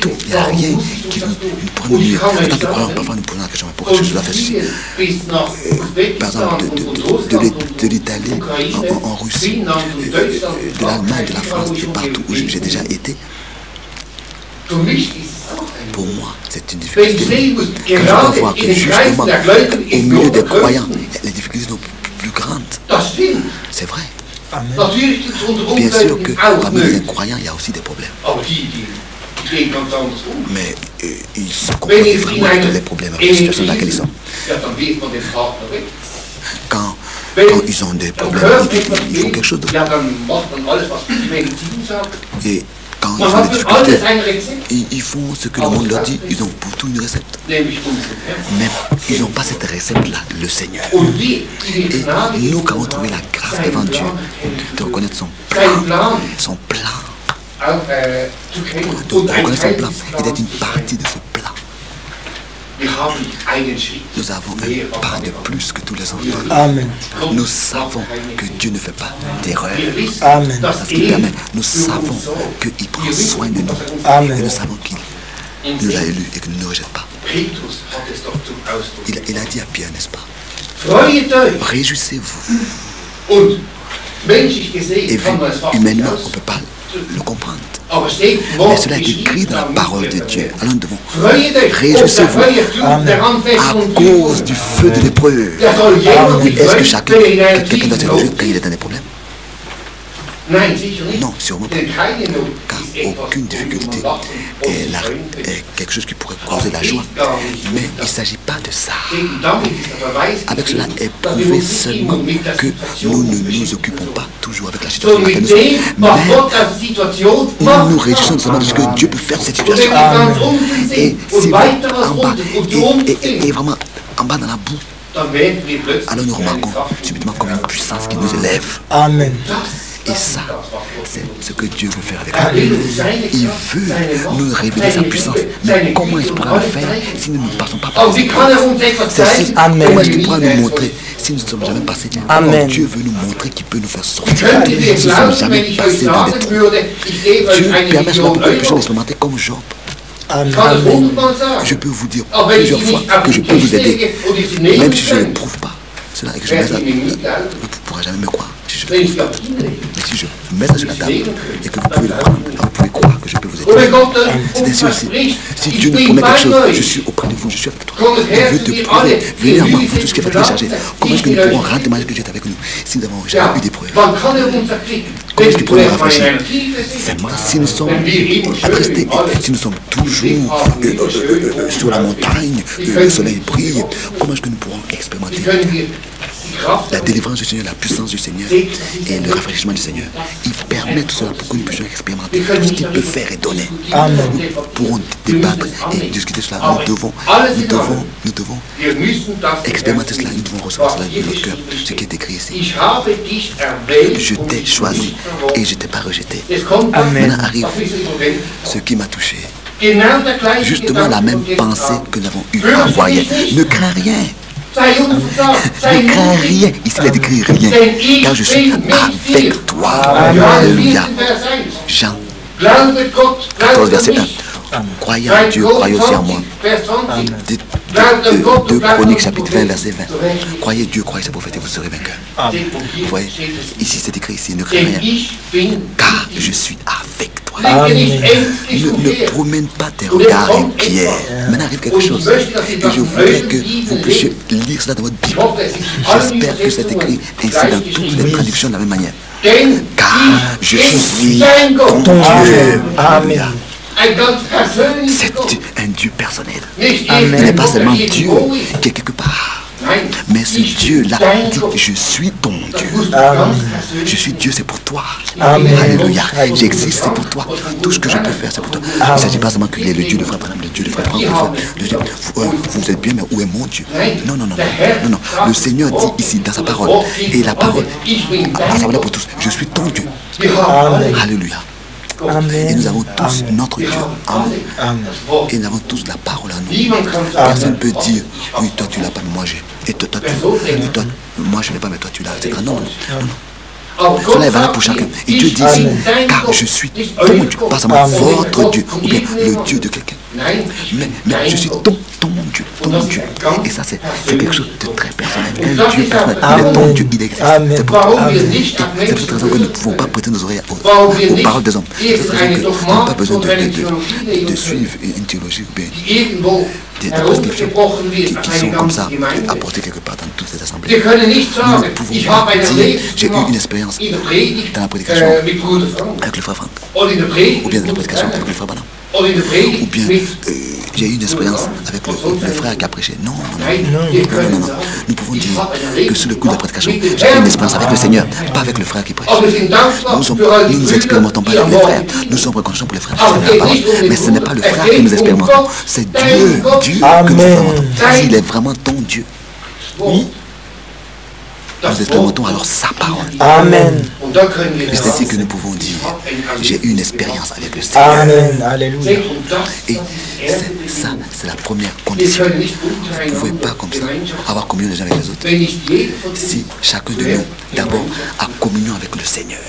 tout, il n'y a rien qui nous pourrait nous nuire. En tant que croyants, parfois nous posons la question, mais pourquoi je dois faire ceci? Par exemple, de l'Italie, en Russie, de l'Allemagne, de la France et partout où j'ai déjà été. Pour moi, c'est une difficulté. Quand je dois voir que justement, au milieu des croyants, les difficultés sont plus grandes. C'est vrai. Amen. Bien sûr que parmi les incroyants, il y a aussi des problèmes. Mais ils se comportent vraiment avec les problèmes, avec la situation dans laquelle ils sont. Quand ils ont des problèmes, ils font quelque chose d'autre. Et quand ils ont des difficultés, ils font ce que le monde leur dit. Ils ont pour tout une recette. Mais ils n'ont pas cette recette-là, le Seigneur. Et nous, quand on trouve la grâce devant Dieu, de reconnaître son plan, de reconnaître son plan, il est une partie de ce plan. Nous avons un pas de plus que tous les enfants. Amen. Nous savons que Dieu ne fait pas d'erreur. Amen. Parce qu'il permet. Nous savons qu'il prend soin de nous. Amen. Et nous savons qu'il nous a élus et qu'il ne nous rejette pas. Il a dit à Pierre, n'est-ce pas? Réjouissez-vous. Et vu humainement, on ne peut pas le comprendre. Mais cela est écrit dans la parole de Dieu. Alors nous devons réjouissez-vous à cause du feu de l'épreuve. Est-ce que quelqu'un doit se réjouir quand il est dans des problèmes? Non, sûrement pas. Car aucune difficulté est quelque chose qui pourrait causer la joie. Mais il ne s'agit pas de ça. Avec cela est prouvé seulement que nous ne nous occupons pas toujours avec la situation dans laquelle nous sommes. Mais nous nous réjouissons seulement de ce que Dieu peut faire de cette situation. Et si vous êtes en bas et vraiment en bas dans la boue, alors nous remarquons subitement comme une puissance qui nous élève. Amen. Et ça, c'est ce que Dieu veut faire avec nous. Il veut nous révéler sa puissance. Mais comment il pourra le faire si nous ne passons pas par cette puissance? Comment est-ce qu'il pourra nous montrer si nous ne sommes jamais passés? Amen. Dieu veut nous montrer qu'il peut nous faire sortir si nous ne sommes jamais passés dans des trous. Dieu permet cela pour que nous puissions expérimenter comme Job. Amen. Je peux vous dire plusieurs fois que je peux vous aider, même si je ne le prouve pas. Cela et que je mets ça, vous ne pourrez jamais me croire si je le prouve pas. Mais si je mets ça sur la table et que vous pouvez le prendre, alors vous pouvez croire que je peux vous aider. C'est ainsi aussi. Si Dieu nous promet quelque chose, je suis auprès de vous, je suis avec toi. Je veux te prouver. Venez à moi, vous tous ce qui est fatigué et chargé. Comment est-ce que nous pourrons rendre témoignage que Dieu est avec nous si nous n'avons jamais eu d'épreuve? Comment est-ce qu'il pourrait nous rafraîchir? Seulement si nous sommes attristés, si nous sommes toujours sur la montagne, le soleil brille, comment est-ce que nous pourrons expérimenter la délivrance du Seigneur, la puissance du Seigneur et le rafraîchissement du Seigneur. Il permet tout cela pour que nous puissions expérimenter tout ce qu'il peut faire et donner. Amen. Nous pourrons débattre et discuter cela. Nous devons expérimenter cela. Nous devons recevoir cela de notre cœur. Ce qui est écrit ici. Je t'ai choisi et je t'ai pas rejeté. Amen. Maintenant arrive ce qui m'a touché. Justement la même pensée que nous avons eue à voyer. Ne crains rien. Ne crains rien. Ici il est écrit rien. Car je suis avec toi. Alléluia. Jean 14 verset 1. Croyez en Dieu, croyez aussi en moi. 2 Chroniques chapitre 20 verset 20. Croyez Dieu, croyez ses prophètes et vous serez vainqueurs. Vous voyez, ici c'est écrit ici, ne crains rien. Car je suis avec toi. Ne promène pas tes regards inquiets. Maintenant arrive quelque chose. Et je voudrais que vous puissiez lire cela dans votre Bible. J'espère que c'est écrit ainsi dans toutes les traductions de la même manière. Car je suis ton Dieu. Amen. C'est un Dieu personnel. Il n'est pas seulement Dieu qui est quelque part. Mais ce Dieu-là dit, je suis ton Dieu. Amen. Je suis Dieu, c'est pour toi. Amen. Alléluia. J'existe, c'est pour toi. Tout ce que je peux faire, c'est pour toi. Il ne s'agit pas seulement qu'il est le Dieu de Frère Branham, le Dieu de Frère Branham. Vous êtes bien, mais où est mon Dieu? Non. Le Seigneur dit ici, dans sa parole, et la parole, à sa valeur pour tous, je suis ton Dieu. Amen. Alléluia. Amen. Et nous avons tous notre Dieu. Amen. Et nous avons tous la parole à nous. Personne ne peut dire, oui, toi tu l'as pas, mais moi j'ai. Et toi, moi je l'ai pas, mais toi tu l'as. Non. Cela est valable pour chacun. Et Dieu dit ici, car je suis ton Dieu, pas seulement votre Dieu, ou bien le Dieu de quelqu'un. Mais je suis ton Dieu. Et ça c'est quelque chose de très personnel. Un Dieu personnel. Il est ton Dieu, il existe. C'est pour toi. C'est pour cette raison que nous ne pouvons pas prêter nos oreilles aux paroles des hommes. C'est pour cette raison que nous n'avons pas besoin de suivre une théologie ou bien des prescriptions qui sont comme ça apportées quelque part dans toutes ces assemblées. Nous ne pouvons pas dire j'ai eu une expérience dans la prédication avec le frère Franck, ou bien dans la prédication avec le frère Branham, ou bien j'ai eu une expérience avec le frère qui a prêché. Non. Nous pouvons dire que sous le coup de la prédication, j'ai eu une expérience avec le Seigneur, pas avec le frère qui prêche. Nous nous expérimentons pas avec les frères. Nous sommes reconnaissants pour les frères. Mais ce n'est pas le frère que nous expérimentons. C'est Dieu que nous expérimentons. S'il est vraiment ton Dieu, nous expérimentons alors sa parole. Amen. Et c'est ainsi que nous pouvons dire, j'ai eu une expérience avec le Seigneur. Amen. Alléluia. Et ça, c'est la première condition. Vous ne pouvez pas comme ça avoir communion les uns avec les autres. Si chacun de nous, d'abord, a communion avec le Seigneur.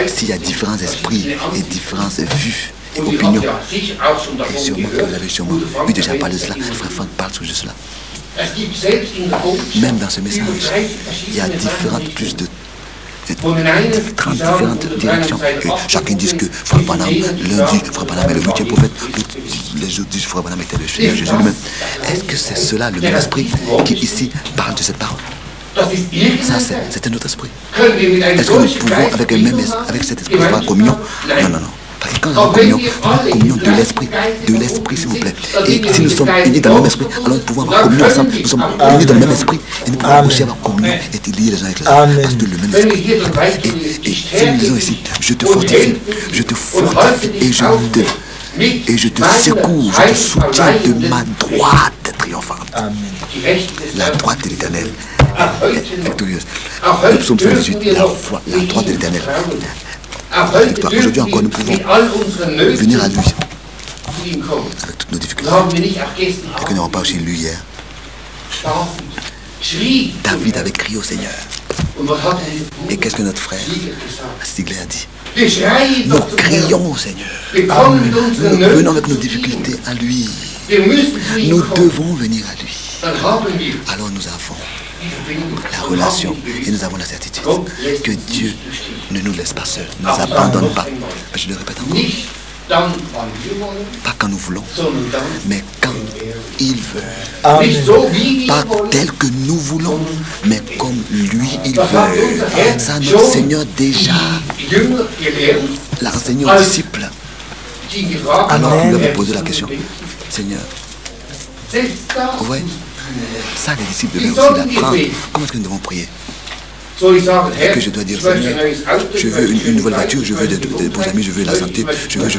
S'il y a différents esprits et différentes vues et opinions, et sûrement que vous avez sûrement eu déjà parlé de cela, frère Franck parle sur cela. Même dans ce message, il y a différentes directions. Et chacun dit que Frère Branham, lundi, Frère Branham est le 8e prophète, les autres disent que Frère Branham était le Seigneur Jésus lui-même. Est-ce que c'est cela le même esprit qui ici parle de cette parole? Ça, c'est un autre esprit. Est-ce que nous pouvons, avec cet esprit, avoir communion? Non. Parce que quand nous avons communion de l'esprit, s'il vous plaît. Et si nous sommes unis dans le même esprit, alors nous pouvons avoir communion ensemble. Nous sommes unis dans le même esprit et nous pouvons aussi avoir communion et être liés les uns avec les autres. Parce que le même esprit. Et si nous disons ici, je te fortifie et je te secours, je te soutiens de ma droite triomphante. Amen. La droite de l'Éternel est victorieuse. Le psaume 118, la droite de l'Éternel. Aujourd'hui encore, nous pouvons venir à lui avec toutes nos difficultés. Et que nous n'avons pas aussi lu hier. David avait crié au Seigneur. Et qu'est-ce que notre frère Stigler a dit? Nous crions au Seigneur. Nous venons avec nos difficultés à lui. Nous devons venir à lui. Alors nous avons la relation et nous avons la certitude que Dieu ne nous laisse pas seuls, ne nous abandonne pas. Je le répète encore, pas quand nous voulons, mais quand il veut. Amen. Pas tel que nous voulons, mais comme lui il veut. Ça notre Seigneur déjà l'a enseigné aux disciples. Alors il lui avait posé la question, Seigneur, ouais, Ça, les disciples devaient aussi l'apprendre. Comment est-ce que nous devons prier? Et que je dois dire, Seigneur, je veux une nouvelle voiture, je veux des beaux amis, je veux la santé, je veux.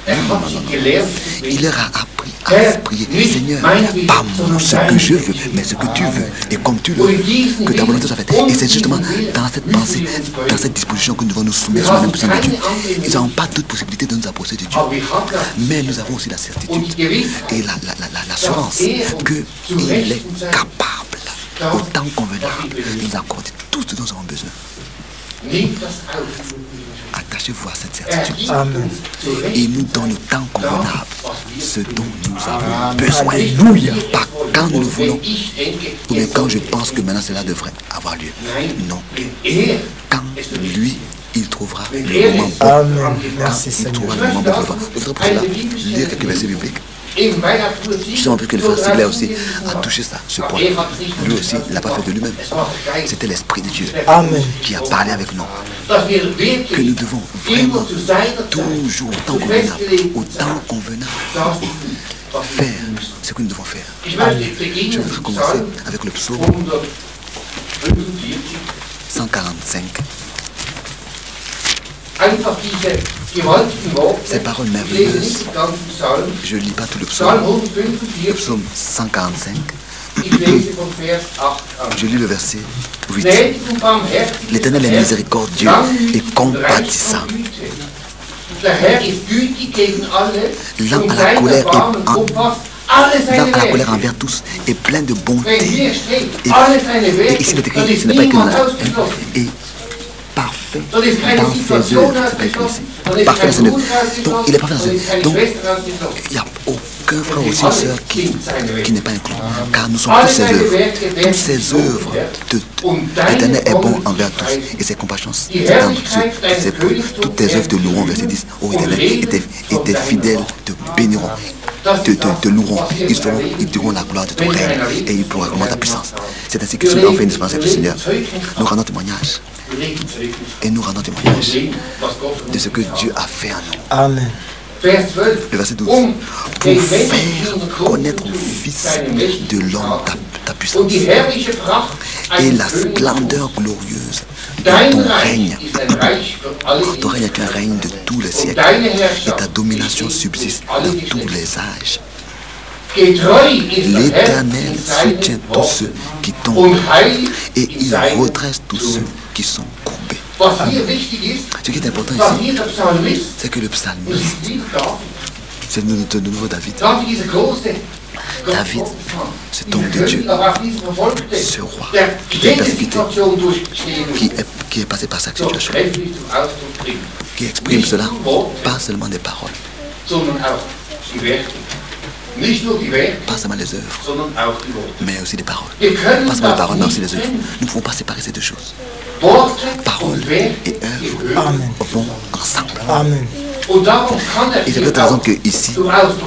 Non. Il leur a appris à prier. Seigneur, pas ce que je veux, mais ce que tu veux. Et comme tu le veux, que ta volonté soit faite. Et c'est justement dans cette pensée, dans cette disposition que nous devons nous soumettre sur la même puissance de Dieu. Ils n'ont pas toute possibilité de nous approcher de Dieu. Mais nous avons aussi la certitude et l'assurance qu'il est capable, au temps convenable, de nous accorder tout ce dont nous avons besoin. Attachez-vous à cette certitude. Amen. Et nous donne le temps convenable ce dont nous avons besoin. Alléluia. Pas quand nous le voulons, ou bien quand je pense que maintenant cela devrait avoir lieu. Non. Quand lui, il trouvera le moment bon. Amen. Merci Il trouvera Seigneur. le moment bon. Je voudrais pour cela lire quelques versets bibliques. Justement, parce que le frère Sigler aussi a touché ça, ce point. Lui aussi, il n'a pas fait de lui-même. C'était l'Esprit de Dieu Amen. qui a parlé avec nous. Que nous devons vraiment toujours au temps convenable, faire ce que nous devons faire. Je voudrais commencer avec le psaume 145. Ces paroles merveilleuses. Je ne lis pas tout le psaume. Le psaume 145. Je lis le verset 8. L'Éternel est miséricordieux et compatissant. Lent à la colère envers tous et plein de bonté. Et ici, il est écrit, ce n'est pas écrit et parfait dans ses œuvres. Parfait dans ses œuvres. Donc, il est parfait dans ses œuvres. Donc, il n'y a aucun frère ou une sœur qui n'est pas inclus. Car nous sommes tous ses œuvres. Toutes ses œuvres. L'Éternel est bon envers tous. Et ses compassions s'étendent sur toutes tes œuvres te loueront. Verset 10. Oh Éternel, et tes fidèles te béniront. Te loueront. Ils diront la gloire de ton règne. Et ils proclameront ta puissance. C'est ainsi que ceux qui ont fait une dispensation du Seigneur. Nous rendons témoignage. Et nous rendons témoignage de ce que Dieu a fait en nous. Amen. Le verset 12. Pour faire connaître au Fils de l'homme ta puissance et la splendeur glorieuse de ton règne. Ton règne est un règne de tous les siècles et ta domination subsiste dans tous les âges. L'Éternel soutient tous ceux qui tombent et il redresse tous ceux qui sont courbés. Ce qui est important ici, c'est que le psalmiste, c'est de nouveau David. David, cet homme de Dieu, ce roi qui est persécuté, qui est passé par sa situation, qui exprime cela, pas seulement des paroles, pas seulement les œuvres, mais aussi des paroles. Pas seulement les paroles, mais aussi les œuvres. Nous ne pouvons pas séparer ces deux choses. Paroles et œuvres vont ensemble. Amen. Et c'est peut-être raison qu'ici,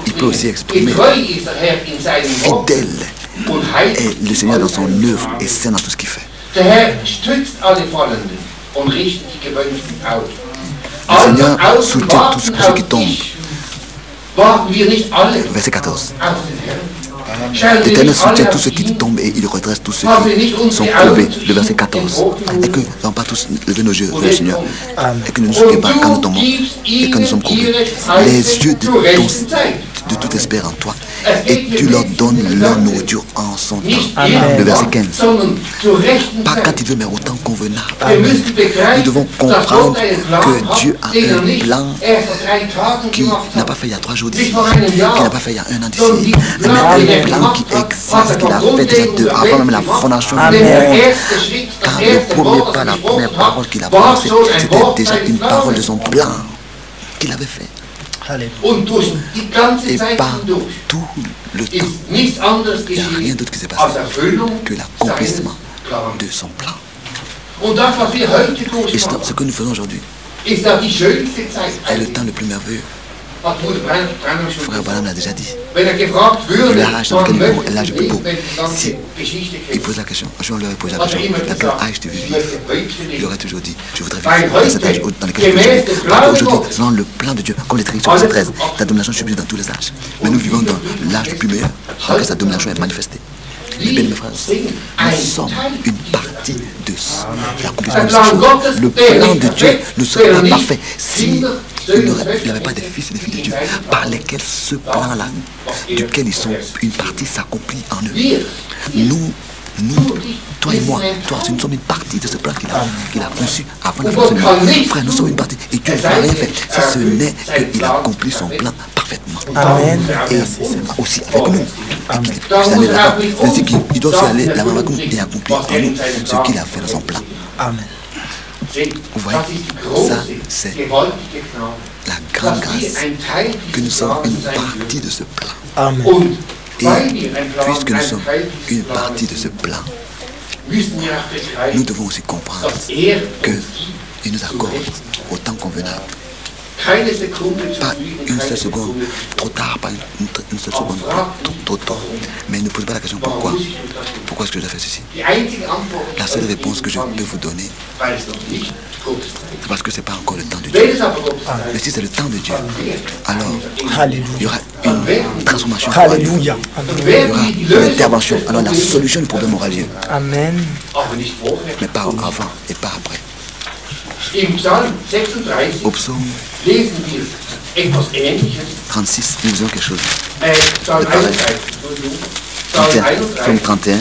il peut aussi exprimer fidèle est le Seigneur dans son œuvre et saint dans tout ce qu'il fait. Le Seigneur soutient tous ceux qui tombent. Verset 14. L'Éternel soutient tous ceux qui tombent et il redresse tous ceux qui sont courbés. Le verset 14. Et que nous n'avons pas tous levé nos yeux vers le Seigneur. Et que nous ne nous souvions pas quand nous tombons et quand nous sommes courbés. Les yeux de tout espère en toi. Et tu leur donnes leur nourriture en son temps. Amen. Le verset 15. Pas quand il veut, mais au temps convenable. Nous devons comprendre que Dieu a un plan qui n'a pas fait il y a 3 jours d'ici, qui n'a pas fait il y a 1 an d'ici, mais un plan qui existe, qu'il a fait déjà avant même la fondation du monde. Car le premier pas, la première parole qu'il a prononcée, c'était déjà une parole de son plan qu'il avait fait. Et par tout le temps, il n'y a rien d'autre qui s'est passé que l'accomplissement de son plan. Et ce que nous faisons aujourd'hui est le temps le plus merveilleux. Frère Branham l'a déjà dit. L'âge dans lequel nous vivons est l'âge le plus beau. Si il pose la question, je leur ai posé la question, dans quel âge tu veux vivre? Il aurait toujours dit, je voudrais vivre dans cet âge dans lequel je veux vivre. Parce qu'aujourd'hui, selon le plan de Dieu, comme les traits sur verset 13, ta domination subsiste dans tous les âges. Mais nous vivons dans l'âge le plus meilleur. que sa domination est manifestée. Les bien, mes frères, nous sommes une partie de l'accomplissement de ces choses. Le plan de Dieu ne serait pas parfait si il n'avait pas des fils et des filles de Dieu par lesquels ce plan-là, duquel ils sont une partie, s'accomplit en eux. Nous, toi et moi, nous sommes une partie de ce plan qu'il a conçu avant la fondation du monde. Frère, nous sommes une partie. Et Dieu ne va rien faire si ce n'est qu'il accomplit son plan parfaitement. Amen. Et aussi avec nous. Et qu'il puisse aller là-bas. C'est qu'il doit aussi aller là-bas avec nous et accomplir en nous ce qu'il a fait dans son plan. Amen. Vous voyez, ça c'est la grande grâce que nous sommes une partie de ce plan. Amen. Et puisque nous sommes une partie de ce plan, nous devons aussi comprendre qu'il nous accorde au temps convenable. Pas une seule seconde trop tard, pas une seule seconde trop tôt. Mais ne posez pas la question pourquoi. Pourquoi est-ce que je dois faire ceci? La seule réponse que je peux vous donner, c'est parce que ce n'est pas encore le temps de Dieu. Mais si c'est le temps de Dieu, alors il y aura une transformation. Alléluia. Il y aura une intervention. Alors la solution du problème aura lieu. Amen. Mais pas avant et pas après. Au psaume 36, nous faisons quelque chose de pareil. 31, psaume 31,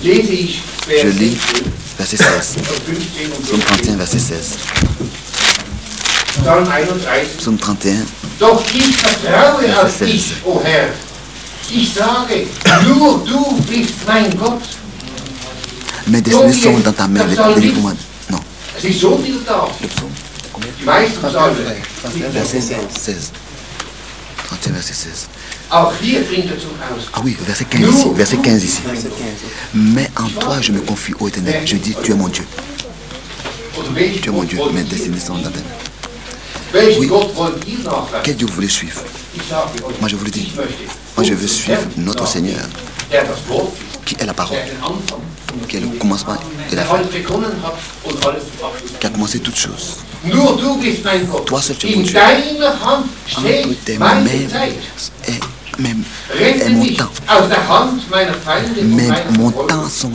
je lis verset 16. Psaume 31, verset 16. Psaume 31, Doch ich vertraue auf verset dich, 16. o Herr. Ich sage, nur du bist mein Gott. Mes destinées sont dans ta main, délivre-moi. Non, Es ist schon wieder da. le psaume, Die meisten Psalmen. verset 16. 31, verset 16. Auch hier bringt er zum Ausdruck. Ah oui, verset 15 ici. Verset 15 ici. Mais en toi je me confie, ô Éternel. Je dis, tu es mon Dieu. Oder welchen Tu es mon Gott Dieu. wollt Mes ihr? destinées sont dans ta main. Welchen Oui. Gott wollt ihr nachlaufen? Quel Dieu vous voulez suivre? Ich sage euch, Moi je vous le dis. ich möchte Moi je veux suivre notre Seigneur, der das Wort ist, qui est la parole, der den Anfang qui est le commencement et la der fin, alles begonnen hat und alles zum Abschluss. qui a commencé toutes choses. Nur du bist mein Gott. Toi seul tu es mon In Dieu. deiner Hand Entre steht tes meine mains Zeit. est Rette mon mich temps. aus der Hand meiner Feinde und Mais meiner mon Verfolger. temps sont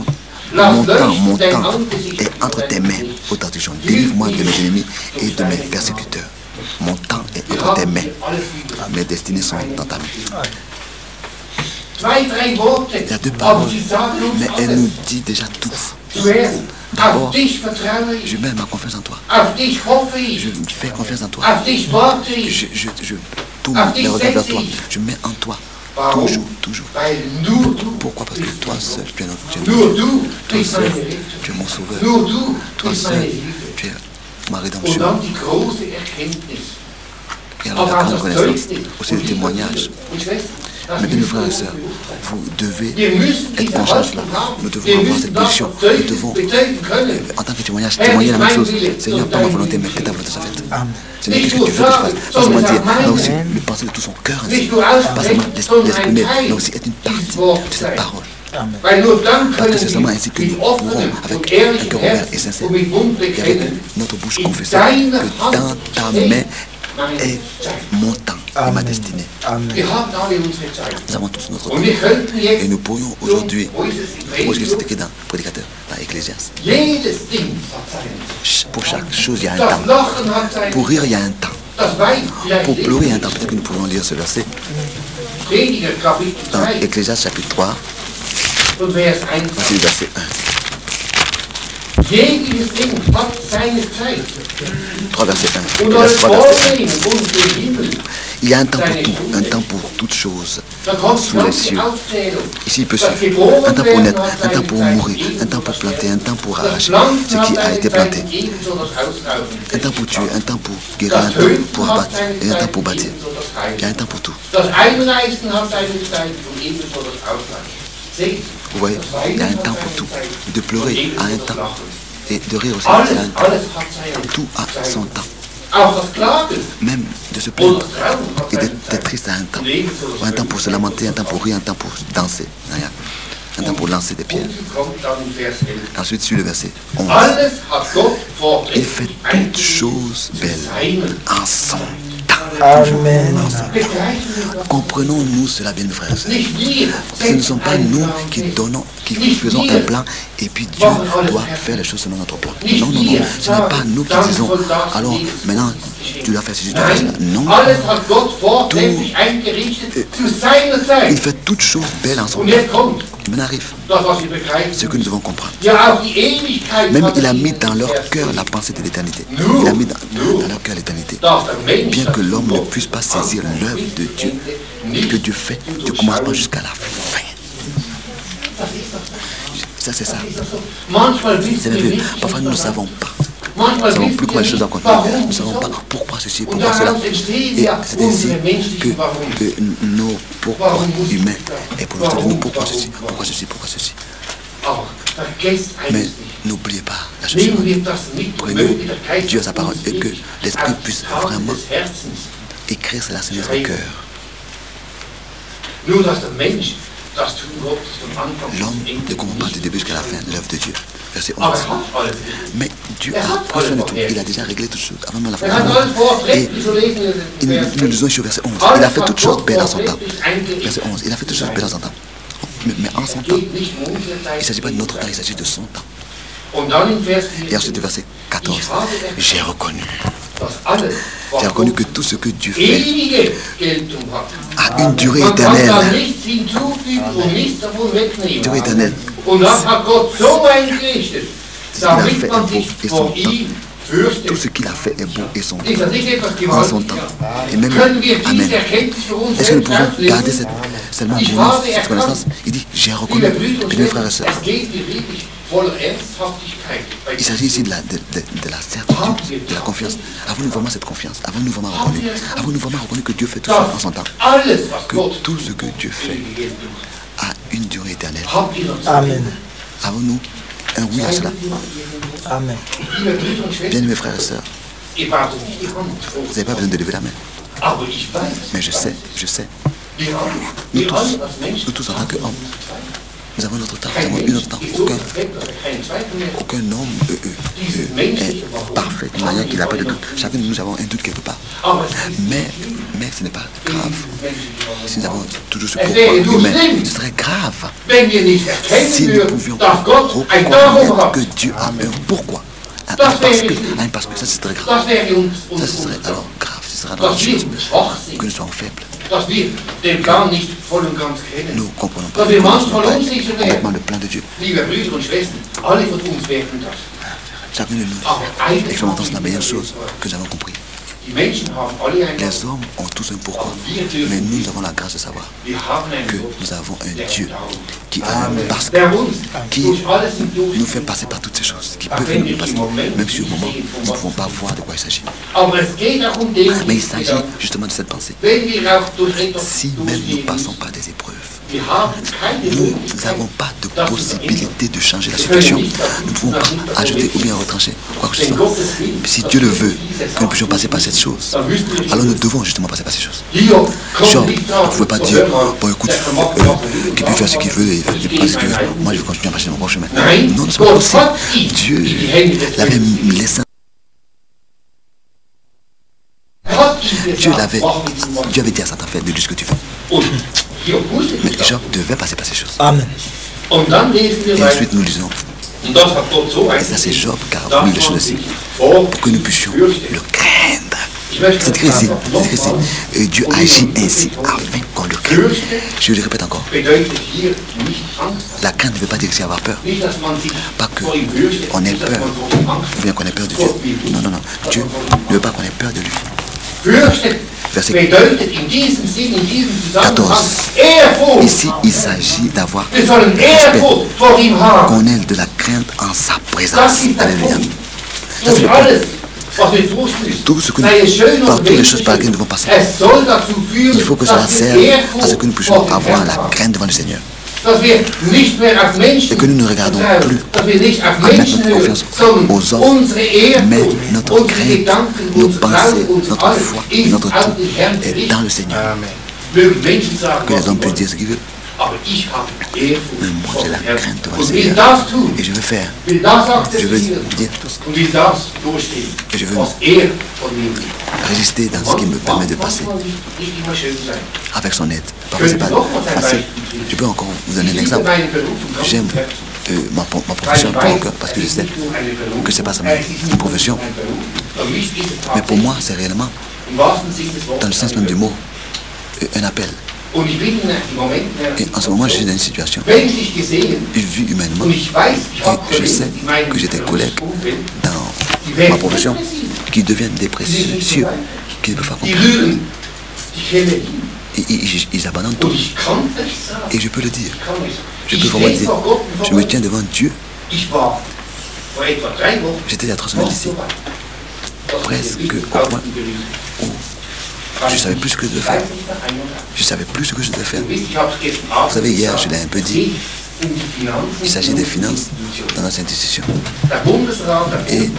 Lass mon leuchten dein temps Angesicht est entre tes mains, ô Tartuchon. Délivre-moi de mes ennemis et de mes persécuteurs. Mon temps est Wir entre tes haben mains. hier alles wieder. Mes destinées sont dans ta main. Zwei, drei Worte, Il y a deux aber paroles, sie sagen uns mais elle nous alles. dit déjà tout. Zuerst, D'abord, auf dich vertraue je ich, mets ma confiance en toi. auf dich hoffe Je ich, fais confiance en toi. auf dich warte ich. Je tourne les regards vers toi. Je mets en toi. Warum? Toujours, toujours. Weil nur du, Pourquoi? Parce que toi seul, tu es notre Dieu. nur du Toi bist seul, meine Rettung. tu es mon sauveur. Nur du Toi bist seul, meine Hilfe. tu es ma Und rédemption. dann die große Erkenntnis. Et alors la Aber auch grande das connaissance, Zeugnis. aussi le témoignage. Und Schwestern, das Mes bien müssen frères et wir sœurs, uns vous devez Wir müssen être diese conscients de Haltung cela. haben. Nous devons Wir avoir müssen cette das position. auf Nous Zeugnis devons, bezeugen können. en tant que témoignage, témoigner la même chose. Seigneur, pas ma volonté, mais que ta volonté soit faite. Amen. Seigneur, qu'est-ce que tu veux que je fasse? Pas seulement dire, mais aussi le penser de tout son cœur ainsi. Nicht nur Pas seulement aussprechen, l'exprimer, sondern ein mais aussi être une Teil partie dieses Wortes de cette sein. parole. Amen. Weil nur dann Parce que können c'est seulement wir ainsi que nous mit pourrons, offenem avec und un ehrlichem cœur ouvert et Herzen sincère, und mit Mund et avec bekennen, notre bouche in confesser deiner que Hand dans ta steht main meine est Zeit. mon temps et ma Amen. destinée. Amen. Wir haben alle unsere Zeit. Nous avons tous notre Und temps. wir könnten jetzt Et nous pourrions aujourd'hui, wo ist es où est-ce que c'est im écrit dans Prédicateur, dans Ecclésiaste, jedes Ding hat seinen. pour chaque chose, il y a un Das temps. Lachen hat seinen. Pour rire, il y a un temps. Das Wein vielleicht Pour pleurer, il y a un lesen. temps. Peut-être que nous pourrions lire ce verset Prediger Kapitel dans 2 Ecclésiaste chapitre 3, und Vers 1. voici le verset 1. Jedes Ding hat seine Zeit. 3 verset 1. Und Ecclésiaste alles 3 verset 1. Vornehmen und den Himmel. Il y a un temps pour tout, un temps pour toutes choses. Da kommt Sous les ganze cieux. Aufzählung. Ici, il peut Das suivre. geboren Un temps pour werden naître, hat un temps seine pour Zeit, mourir, un temps pour ebenso planter, un temps pour das arracher Pflanzen ce hat qui a seine été Zeit, planté. ebenso das Ausrauben. Un temps pour tuer, un temps pour guérir, un Das temps Töten pour hat abattre seine et un temps Zeit, pour bâtir. ebenso das Il y a un Heilen. temps pour tout. Das Einreißen hat seine Zeit und ebenso das Ausreißen. Seht, Vous voyez, das il y a un Weinen temps hat pour tout. seine Zeit De und pleurer ebenso à un das temps. Lachen. Et de rire aussi, il y a un Alles, temps. alles hat seine Tout a Zeit. son temps. Auch das Klagen Même de se und plaindre das Trauen hat et seine d'être Zeit. triste à un temps. Und ebenso das Un temps pour se lamenter, un temps pour rire, un temps pour danser. Un temps pour lancer des pierres. Unten kommt dann in Vers 11. Ensuite, sur le verset 11. Alles hat Gott Il fait vortrefflich toutes choses belles seinen. en son temps. Amen. Comprenons-nous cela bien, mes frères et sœurs. Ce ne sont pas nous qui donnons, qui faisons un plan et puis Dieu doit faire les choses selon notre plan. Non, non, non. Ce n'est pas nous qui disons, alors maintenant tu dois faire ceci, tu dois faire cela. Non. Tout, il fait toutes choses belles en son temps. Maintenant arrive ce que nous devons comprendre. Même il a mis dans leur cœur la pensée de l'éternité. Il a mis dans leur cœur l'éternité. Bien que l'homme ne puisse pas saisir l'œuvre de Dieu, que Dieu fait du commencement jusqu'à la fin. Ça, c'est ça. Parfois, nous ne savons pas. Nous ne savons plus comment les choses doivent continuer. Nous ne savons pas pourquoi ceci, pourquoi cela. Et c'est ainsi que nos pourquoi humains et pour nous, pourquoi ceci, pourquoi ceci, pourquoi ceci. Mais n'oubliez pas la chose suivante. Prenez Dieu à sa parole et que l'Esprit puisse vraiment écrire cela sur notre cœur. L'homme ne comprend pas du début jusqu'à la fin l'œuvre de Dieu. Verset 11. Mais Dieu a pris soin de tout. Il a déjà réglé toutes choses avant même la fin. Et nous lisons sur verset 11. Il a fait toutes choses belles en son temps. Verset 11. Il a fait toutes choses belles en son temps. Mais en son temps, il ne s'agit pas de notre temps, il s'agit de son temps. Et ensuite, verset 14. J'ai reconnu que tout ce que Dieu fait a une durée éternelle. Durée éternelle. Tout ce qu'il a fait est beau et son temps. En son temps. Et même, amen. Est-ce que nous pouvons garder seulement pour nous cette connaissance? Il dit, j'ai reconnu. Puis mes frères et sœurs, il s'agit ici de la certitude, de la confiance. Avons-nous vraiment cette confiance? Avons-nous vraiment reconnu? Avons-nous vraiment reconnu que Dieu fait tout ça en son temps? Que tout ce que Dieu fait a une durée éternelle. Amen. Avons-nous un oui à cela? Amen. Bien mes frères et sœurs, vous n'avez pas besoin de lever la main. Mais je sais. Nous tous en tant qu'hommes, nous avons notre temps, nous avons eu notre temps. Aucun homme est parfait de manière qu'il n'a pas de doute. Chacun de nous avons un doute quelque part. Mais ce n'est pas grave. Si nous avons toujours ce pourquoi humain, ce serait grave si nous pouvions reconnaître que Dieu a un pourquoi. Parce que ça c'est très grave. Ça ce serait alors grave. Ce sera dans la chose que nous soyons faibles. Nous ne comprenons pas complètement le plan de Dieu. Chacun de nous expérimentons la meilleure chose que nous avons compris. Les hommes ont tous un pourquoi, mais nous avons la grâce de savoir que nous avons un Dieu qui a un parce qui nous fait passer par toutes ces choses, qui peuvent nous passer, même si au moment nous ne pouvons pas voir de quoi il s'agit. Mais il s'agit justement de cette pensée. Si même nous passons par des épreuves, nous n'avons pas de possibilité de changer la situation. Nous ne pouvons pas ajouter ou bien retrancher quoi que ce soit. Si Dieu le veut, que nous puissions passer par cette chose, alors nous devons justement passer par ces choses. Genre, vous ne pouvez pas dire, bon écoute, qu'il peut faire ce qu'il veut et parce que moi je veux continuer à marcher dans mon bon chemin. Non, ce n'est pas possible. Dieu l'avait laissé. Dieu avait dit à Satan, fais de lui ce que tu veux. Mais Job devait passer par ces choses. Amen. Et ensuite nous lisons. Et ça c'est Job qui a voulu les choses aussi. Pour que nous puissions le craindre. C'est écrit ici. Dieu agit ainsi afin qu'on le craigne. Je le répète encore. La crainte ne veut pas dire qu'il y a avoir peur. Pas qu'on ait peur. Ou bien qu'on ait peur de Dieu. Non. Dieu ne veut pas qu'on ait peur de lui. Verset 14. Ici, il s'agit d'avoir respect, qu'on ait de la crainte en sa présence. Alléluia. Ça, c'est le point. Tout ce que nous, par toutes les choses par lesquelles nous devons passer, il faut que cela serve à ce que nous puissions avoir la crainte devant le Seigneur. Et que nous ne regardons plus à mettre notre confiance aux hommes, mais notre crainte, nos pensées, notre foi, notre tout est dans le Seigneur. Que les hommes puissent dire ce qu'ils veulent. Mais moi, j'ai la crainte devant le Seigneur. Et je veux faire. Je veux dire tout ce que... Et je veux résister dans ce qui me permet de passer avec son aide. Parfois, c'est pas facile. Je peux encore vous donner un exemple. J'aime ma profession pour mon cœur parce que je sais que c'est pas seulement une profession. Mais pour moi, c'est réellement, dans le sens même du mot, un appel. Et en ce moment, je suis dans une situation, vue humainement, et je sais que j'ai des collègues dans ma profession qui deviennent dépressifs, qui ne peuvent pas comprendre. Ils abandonnent tout. Et je peux le dire. Je peux vraiment dire. Je me tiens devant Dieu. J'étais il y a 3 semaines ici. Presque au point où je ne savais plus ce que je devais faire. Je ne savais plus ce que je devais faire. Vous savez, hier, je l'ai un peu dit. Il s'agit des finances dans notre institution. Et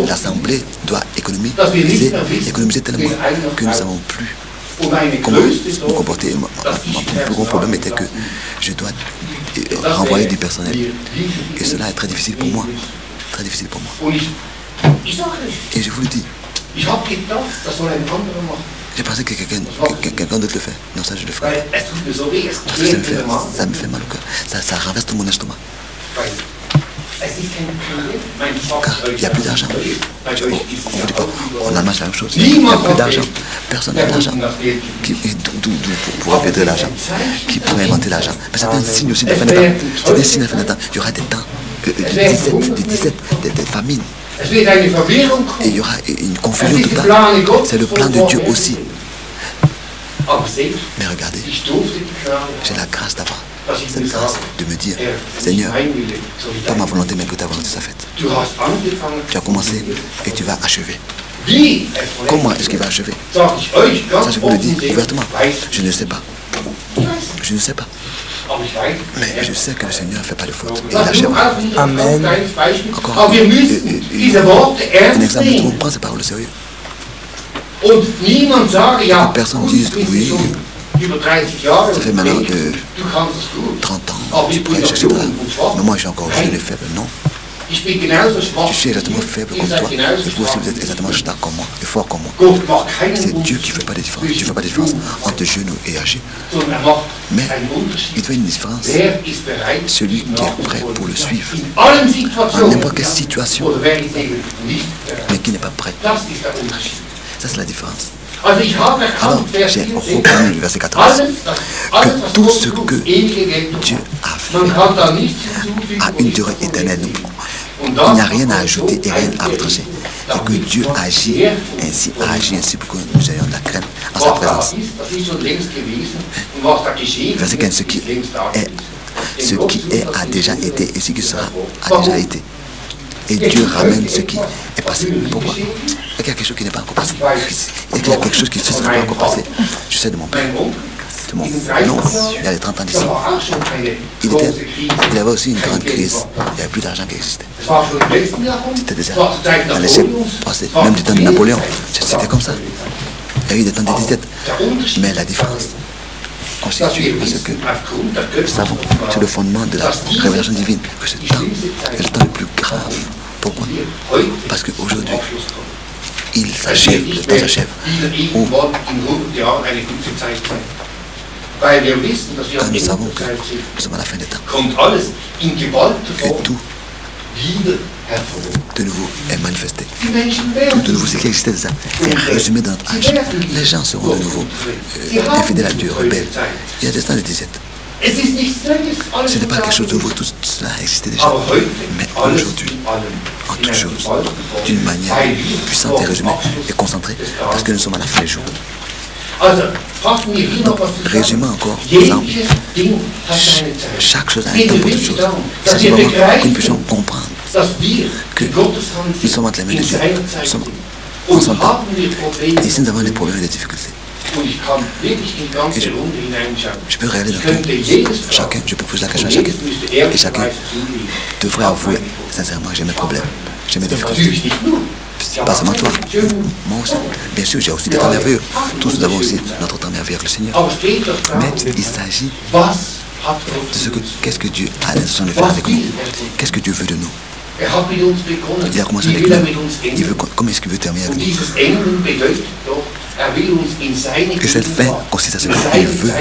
l'Assemblée doit économiser tellement que nous ne savons plus comment nous comporter. Mon plus gros problème était que je dois renvoyer du personnel. Et cela est très difficile pour moi. Très difficile pour moi. Et je vous le dis. J'ai pensé que quelqu'un d'autre le fait. Non, ça je le ferai. Parce que ça me fait mal au cœur. Ça renverse tout mon estomac. Car il n'y a plus d'argent. On ne vous dit pas, on a marché la même chose. Il n'y a plus d'argent. Personne n'a d'argent. D'où pourra perdre l'argent? Qui pourrait inventer l'argent? Mais c'est un signe aussi de fin de temps. C'est un signe de fin de temps. Il y aura des temps, des famines. Et il y aura une confusion totale. C'est le plan de Dieu aussi. Mais regardez, j'ai la grâce d'avoir cette grâce de me dire, Seigneur, pas ma volonté mais que ta volonté soit faite. Tu as commencé et tu vas achever. Comment est-ce qu'il va achever? Ça je vous le dis ouvertement. Je ne sais pas. Je ne sais pas. Mais je sais que le Seigneur ne fait pas de faute. Et il achèvera. Amen. Encore un exemple, tout le monde prend ces paroles au sérieux. Que personne dise oui. Ça fait maintenant 30 ans, tu prêches, etc. Mais moi, j'ai encore jeune et faible. Non. Je suis exactement faible comme toi. Et vous aussi, vous êtes exactement stable comme moi et fort comme moi. C'est Dieu qui ne fait pas de différence. Dieu ne fait pas de différence entre genou et âgé. Mais il fait une différence. Celui qui est prêt pour le suivre, en n'importe quelle situation, mais qui n'est pas prêt. Ça, c'est la différence. Alors, j'ai reconnu le verset 14, que tout ce que Dieu a fait a une durée éternelle. Il n'y a rien à ajouter et rien à retrancher. Et que Dieu agit ainsi pour que nous ayons de la crainte en sa présence. Verset 15, ce qui est a déjà été et ce qui sera a déjà été. Et Dieu ramène ce qui est passé. Pourquoi? Il y a quelque chose qui n'est pas encore passé. Il y a quelque chose qui ne sera pas encore passé. Je sais de mon père. Non, il y a les 30 ans d'ici. Il avait aussi une grande crise. Il n'y avait plus d'argent qui existait. C'était déjà dans les siècles passés. Même du temps de Napoléon. C'était comme ça. Il y a eu des temps de disette. Mais la différence constitue parce que nous savons, c'est le fondement de la révélation divine, que ce temps est le temps le plus grave. Pourquoi? Parce qu'aujourd'hui, il s'achève, le temps s'achève. Quand nous savons que nous sommes à la fin des temps, que tout de nouveau est manifesté. Tout de nouveau, ce qui existait déjà est résumé dans notre âge. Les gens seront de nouveau infidèles à Dieu, rebelles. Il y a des temps de disette. Ce n'est pas quelque chose de nouveau, tout cela existait déjà. Mais aujourd'hui, en toute chose, d'une manière puissante et résumée et concentrée, parce que nous sommes à la fin des jours. Donc, résumant encore, chaque chose a un temps pour toute chose. Il s'agit vraiment que nous puissions comprendre que nous sommes entre les mains de Dieu. Nous sommes en son temps. Et si nous avons des problèmes et des difficultés, et je peux regarder dans tout. Chacun, je peux poser la question à chacun. Et chacun devrait avouer sincèrement, j'ai mes problèmes, j'ai mes difficultés. pas seulement toi, moi aussi. Bien sûr, j'ai aussi des temps merveilleux. Tous nous avons aussi notre temps merveilleux avec le Seigneur. Mais il s'agit de qu'est-ce que Dieu a l'intention de faire avec nous. Qu'est-ce que Dieu veut de nous. Il a commencé avec nous. Comment est-ce qu'il veut terminer avec nous? Que cette fin consiste à ce qu'il veut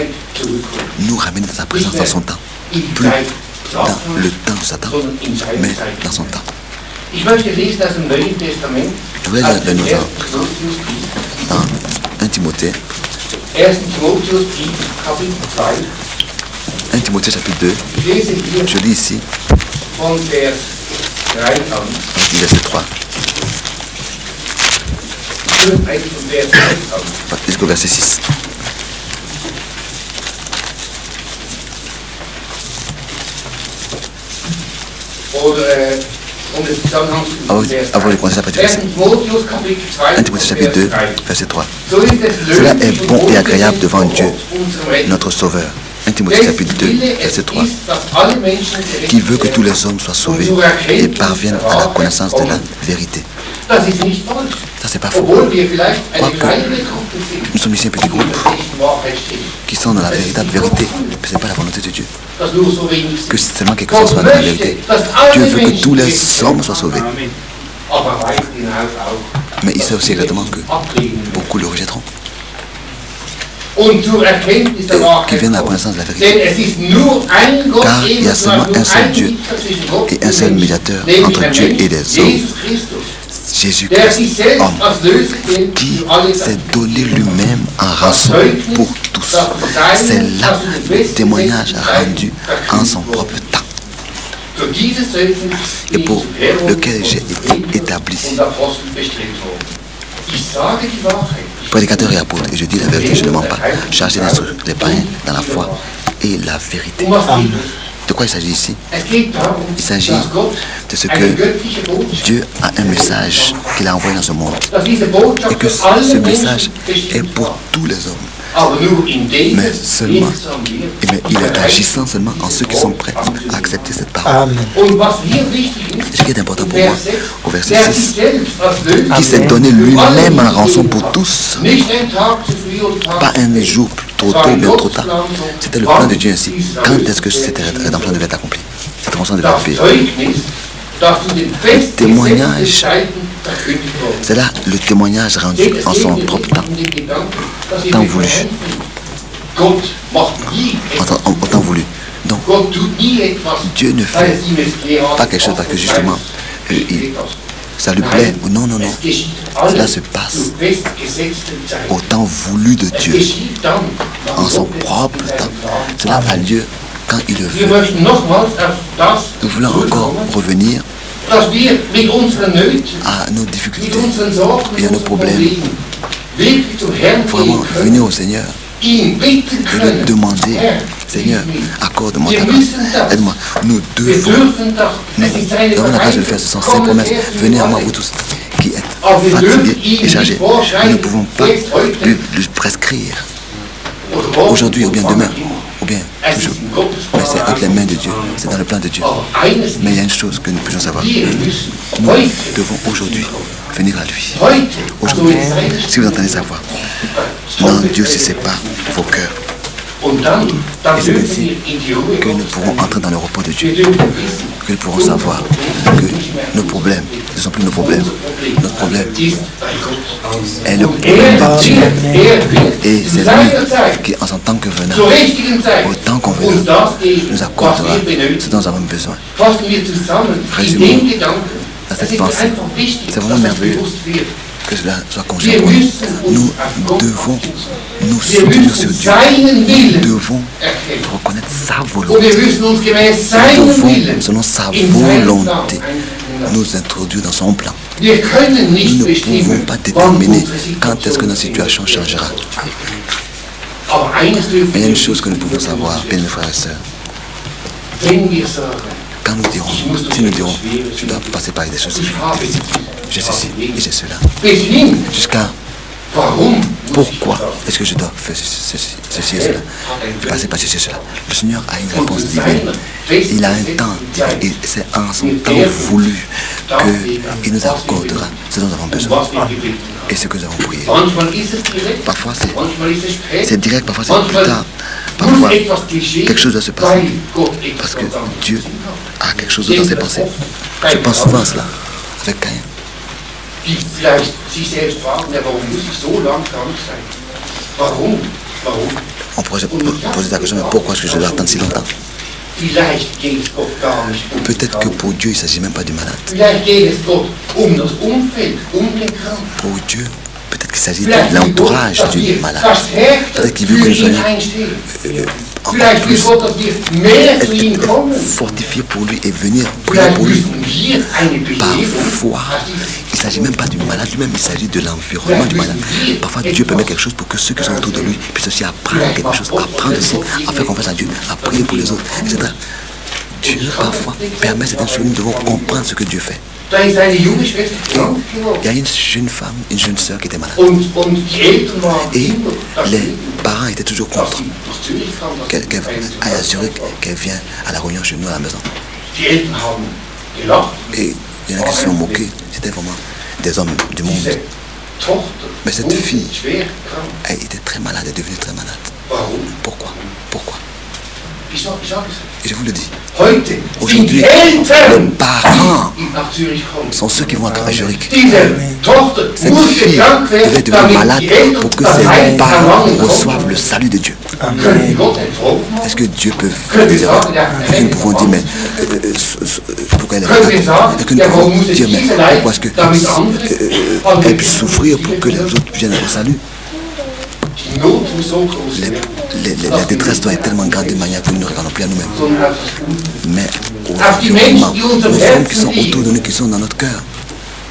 nous ramener dans sa présence dans son temps. Plus dans le temps de Satan, mais dans son temps. Je voudrais lire de nous dans 1 Timothée. 1 Timothée chapitre 2. Je lis ici. Verset 3. Jusqu'au verset 6. Avant de commencer à partir verset 1 Timothée chapitre 2, verset 3. Cela est bon et agréable devant Dieu, notre Sauveur. 1 Timothée chapitre 2, verset 3. Qui veut que tous les hommes soient sauvés et parviennent à la connaissance de la vérité. Ça, c'est pas faux. Quoique, nous sommes ici un petit groupe qui sont dans la véritable vérité, mais ce n'est pas la volonté de Dieu. Que seulement quelque chose soit dans la vérité. Dieu veut que tous les hommes soient sauvés. Mais il sait aussi exactement que beaucoup le rejetteront. Qui viennent à la connaissance de la vérité. Car il y a seulement un seul Dieu et un seul médiateur entre Dieu et les hommes. Jésus-Christ, homme, qui s'est donné lui-même en rançon pour tous. C'est là le témoignage rendu en son propre temps et pour lequel j'ai été établi. Prédicateur et apôtre, et je dis la vérité, je ne mens pas, chargé d'instruire les païens dans la foi et la vérité. De quoi il s'agit ici? Il s'agit de ce que Dieu a un message qu'il a envoyé dans ce monde. Et que ce message est pour tous les hommes. Mais seulement, il est agissant seulement en ceux qui sont prêts à accepter cette parole. Ce qui est important pour moi, au verset 6, qui s'est donné lui-même en rançon pour tous, pas un jour trop tôt, bien trop tard. C'était le plan de Dieu ainsi. Quand est-ce que cette rédemption devait être accomplie? Cette rançon devait être payée. Le témoignage, c'est là le témoignage rendu en son propre temps. Temps voulu. En temps voulu. Donc, Dieu ne fait pas quelque chose parce que justement, ça lui plaît. Non, non, non. Cela se passe au temps voulu de Dieu, en son propre temps. Cela a lieu quand il le veut. Nous voulons encore revenir à nos difficultés et à nos problèmes. Vraiment venir au Seigneur et lui demander, Seigneur, accorde-moi ta grâce, aide-moi. Nous avons la grâce de le faire, ce sont ces promesses. Venez à moi, vous tous qui êtes fatigués et chargés. Nous ne pouvons pas lui prescrire aujourd'hui ou bien demain, ou bien toujours. Mais c'est avec les mains de Dieu, c'est dans le plan de Dieu. Mais il y a une chose que nous pouvons savoir. Nous devons aujourd'hui venir à lui. Aujourd'hui, si vous entendez sa voix, non, Dieu ne se sépare vos cœurs. Et c'est ainsi que nous pourrons entrer dans le repos de Dieu. Que nous pourrons savoir que nos problèmes ne sont plus nos problèmes. Notre problème est le problème de Dieu. Et c'est lui qui, en son temps que venant, au temps convenant, nous accordera ce dont nous avons besoin. Résumons dans cette pensée. C'est vraiment merveilleux que cela soit conscient pour nous. Nous devons nous soutenir sur Dieu. Nous devons reconnaître sa volonté. Nous devons, selon sa volonté, nous introduire dans son plan. Nous ne pouvons pas déterminer quand est-ce que notre situation changera. Mais il y a une chose que nous pouvons savoir, bien mes frères et sœurs. Quand nous dirons, si nous dirons, je dois passer par des choses difficiles, j'ai ceci et j'ai cela. Jusqu'à Pourquoi est-ce que je dois faire ceci et cela? Passer par ceci et cela. Le Seigneur a une réponse divine. Il a un temps divin. Et c'est en son temps voulu qu'il nous accordera ce dont nous avons besoin et ce que nous avons prié. Parfois c'est direct, parfois c'est plus tard. Parfois quelque chose doit se passer parce que Dieu a quelque chose dans ses pensées. Je pense souvent à cela avec Caïn. Die vielleicht sich selbst fragen, warum muss ich so lang krank sein? Warum? Warum? On pourrait se poser la question, mais pourquoi est-ce que je dois attendre si longtemps? Vielleicht geht es Gott gar nicht um. Peut-être que pour Dieu, il ne s'agit même pas du malade. Vielleicht geht es Gott um das Umfeld, um den Kranken. Pour Dieu, peut-être qu'il s'agit de l'entourage du malade. Peut-être qu'il veut que nous soyons fortifiés pour lui et venir prier pour lui. Parfois, il ne s'agit même pas du malade lui-même, il s'agit de l'environnement du malade. Parfois, Dieu permet quelque chose pour que ceux qui sont autour de lui puissent aussi apprendre quelque chose, apprendre aussi à faire confiance à Dieu, à prier pour les autres, etc. Dieu, parfois, permet certaines choses, nous devons comprendre ce que Dieu fait. Il y a une jeune femme, une jeune sœur qui était malade. Et les parents étaient toujours contre qu'elle aille à Zurich, qu'elle vienne à la réunion chez nous à la maison. Et il y en a qui se sont moqués. C'était vraiment des hommes du monde. Mais cette fille, elle était très malade, elle est devenue très malade. Pourquoi? Pourquoi? Et je vous le dis, aujourd'hui, les parents sont ceux qui vont à Zurich. Cette fille devait devenir malade pour que ses parents reçoivent le salut de Dieu. Est-ce que Dieu peut faire des erreurs? Est-ce que nous pouvons dire, mais pourquoi elle est malade? Est-ce que nous pouvons dire, mais pourquoi est-ce qu'elle puisse souffrir pour que les autres viennent au salut? La détresse doit être tellement grande de manière que nous ne regardons plus à nous-mêmes, mais aux environnements, aux hommes qui sont autour de nous, qui sont dans notre cœur.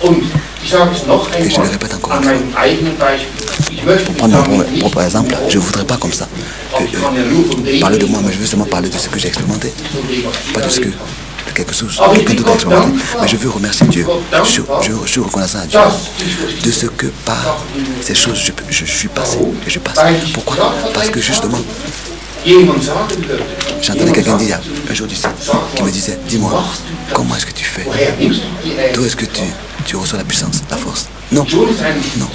Et je le répète encore une fois. Pour prendre mon propre exemple, je ne voudrais pas comme ça parler de moi, mais je veux seulement parler de ce que j'ai expérimenté, pas de ce que quelque chose, quelqu'un d'autre a expérimenté. Mais je veux remercier Dieu. Je suis reconnaissant à Dieu de ce que par ces choses je suis passé et je passe. Pourquoi? Parce que justement, j'entendais quelqu'un dire un jour d'ici qui me disait, dis-moi, comment est-ce que tu fais? D'où est-ce que tu reçois la puissance, la force? Non, non.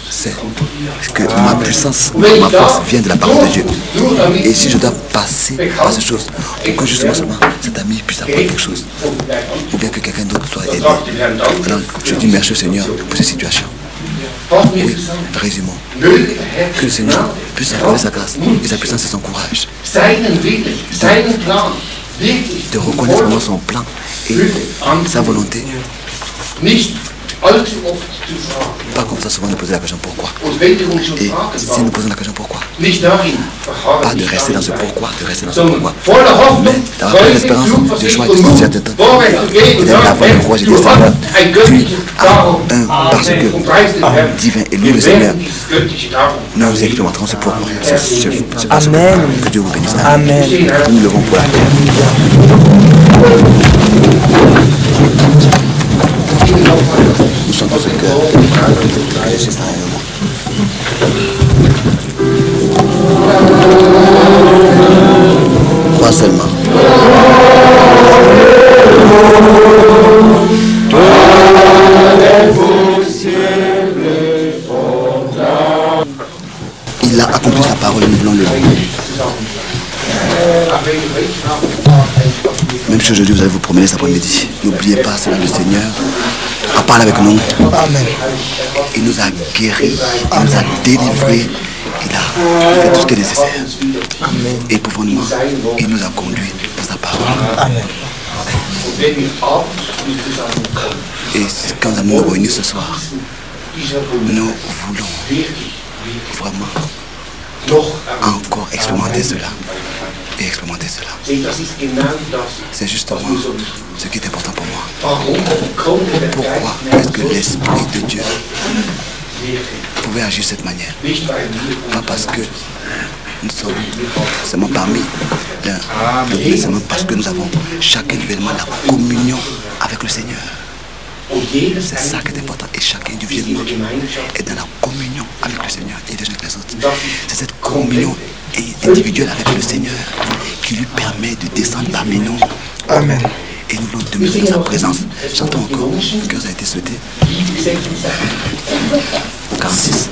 C'est que ma puissance, ma force vient de la parole de Dieu. Et si je dois passer par ces choses, pour que justement seulement cet ami puisse apprendre quelque chose, ou bien que quelqu'un d'autre soit aidé, alors je dis merci au Seigneur pour ces situations. Oui, résumons. Que le Seigneur puisse accorder sa grâce et sa puissance et son courage. De reconnaître vraiment son plan et sa volonté. Pas comme ça souvent nous poser la question pourquoi. Et si nous posons la question pourquoi, pas de rester dans ce pourquoi, de rester dans ce pourquoi, mais d'avoir plein d'espérance, de joie et de certitude. Et d'avoir le courage et de dire Seigneur, tu as un parce que divin et lui le Seigneur. Nous expérimenterons ce pourquoi. Amen. Que Dieu vous bénisse. Amen. Nous levons pour la nous sommes dans ce cœur. Crois seulement. Il a accompli sa parole, nous voulons le voir. Même si aujourd'hui vous allez vous promener cet après-midi, n'oubliez pas cela, le Seigneur a parlé avec nous. Amen. Il nous a guéris, il nous a délivrés, il a fait tout ce qui est nécessaire. Amen. Et profondément, il nous a conduits dans sa parole. Amen. Et quand nous nous réunissons ce soir, nous voulons vraiment encore expérimenter cela. Et expérimenter cela. C'est justement ce qui est important pour moi. Pourquoi est-ce que l'Esprit de Dieu pouvait agir de cette manière? Pas parce que nous sommes seulement parmi mais seulement parce que nous avons chaque événement la communion avec le Seigneur. C'est ça qui est important. Et chaque individuellement est dans la communion avec le Seigneur et les uns avec les autres. C'est cette communion individuelle avec le Seigneur qui lui permet de descendre parmi nous. Amen. Et nous voulons demeurer dans sa présence. J'entends encore ce que vous avez été souhaité. 46.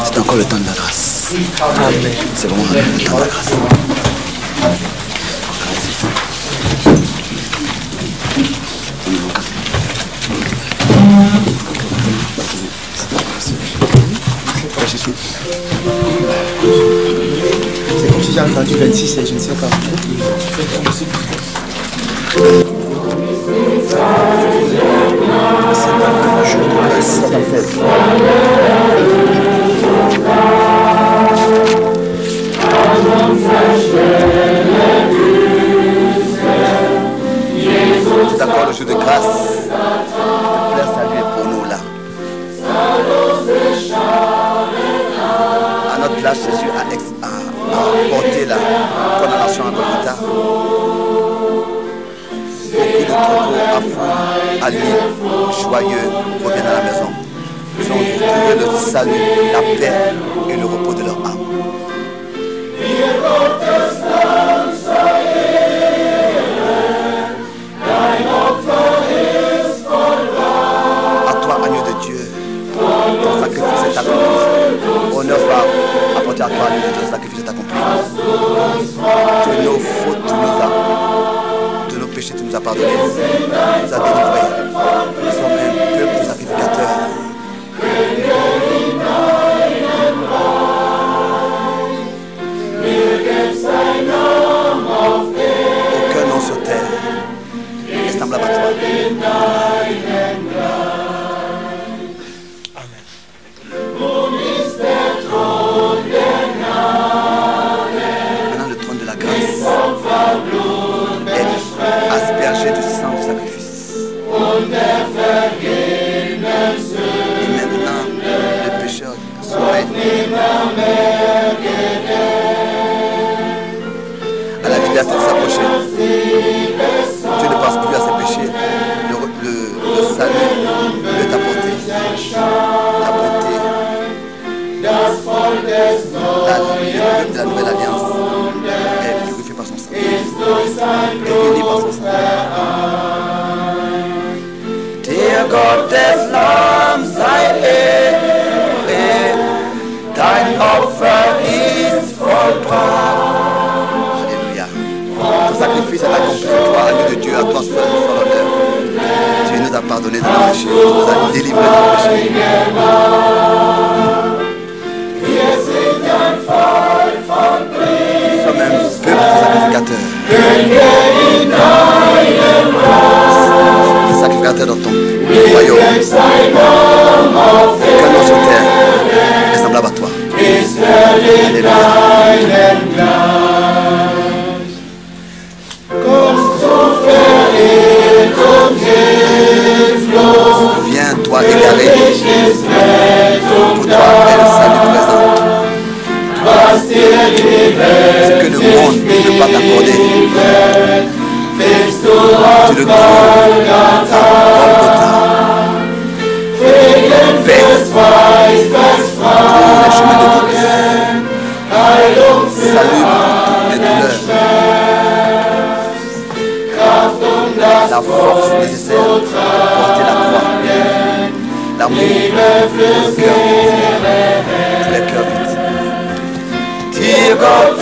C'est encore le temps de la grâce. Amen. C'est vraiment le temps de la grâce. C'est comme si j'ai entendu 26 et je ne sais pas. C'est un jour de grâce. C'est encore le jour de grâce. Le plein salut est pour nous là. À notre place, Jésus a porté la condamnation à Golgotha. Beaucoup de troupeaux affluent à lui, joyeux, reviennent à la maison. Ils ont trouvé le salut, la paix et le repos de leur âme. À toi, agneau de Dieu, ton sacrifice est accompli. Honneur soit apporté à toi, agneau de Dieu, ton sacrifice est accompli. De nos fautes, de nos péchés, tu nous as pardonné, tu nous as délivrés. Nous sommes un peuple de sacrificateurs. Aucun nom sur terre est semblable à toi. Maintenant le trône de la grâce est aspergé du sang du sacrifice. Et maintenant le pécheur sauvé à la liberté de s'approcher. Tu ne penses plus à ses péchés. Le salut peut t'apporter la bonté, de la nouvelle alliance est purifiée par son sang et unie par son sang. Dear God des Lamms sei Ehre, dein Opfer ist vollbracht. Alléluia. Ton sacrifice est accompli, toi, agneau de Dieu, à toi seul soit l'honneur. Tu nous as pardonné de nos péchés, tu nous as délivrés de nos péchés. Nous sommes un peuple de sacrificateurs. Des sacrificateurs dans ton royaume. Aucun nom sur terre est semblable à toi. Alléluia. Viens, toi égaré. Pour toi est le salut présent. Ce que le monde ne peut pas t'accorder, tu le trouves à Golgotha. Paix pour les chemins de doute, salut pour toutes les douleurs, la force nécessaire pour porter la croix, l'amour pour le cœur, pour les cœurs vides. Dear God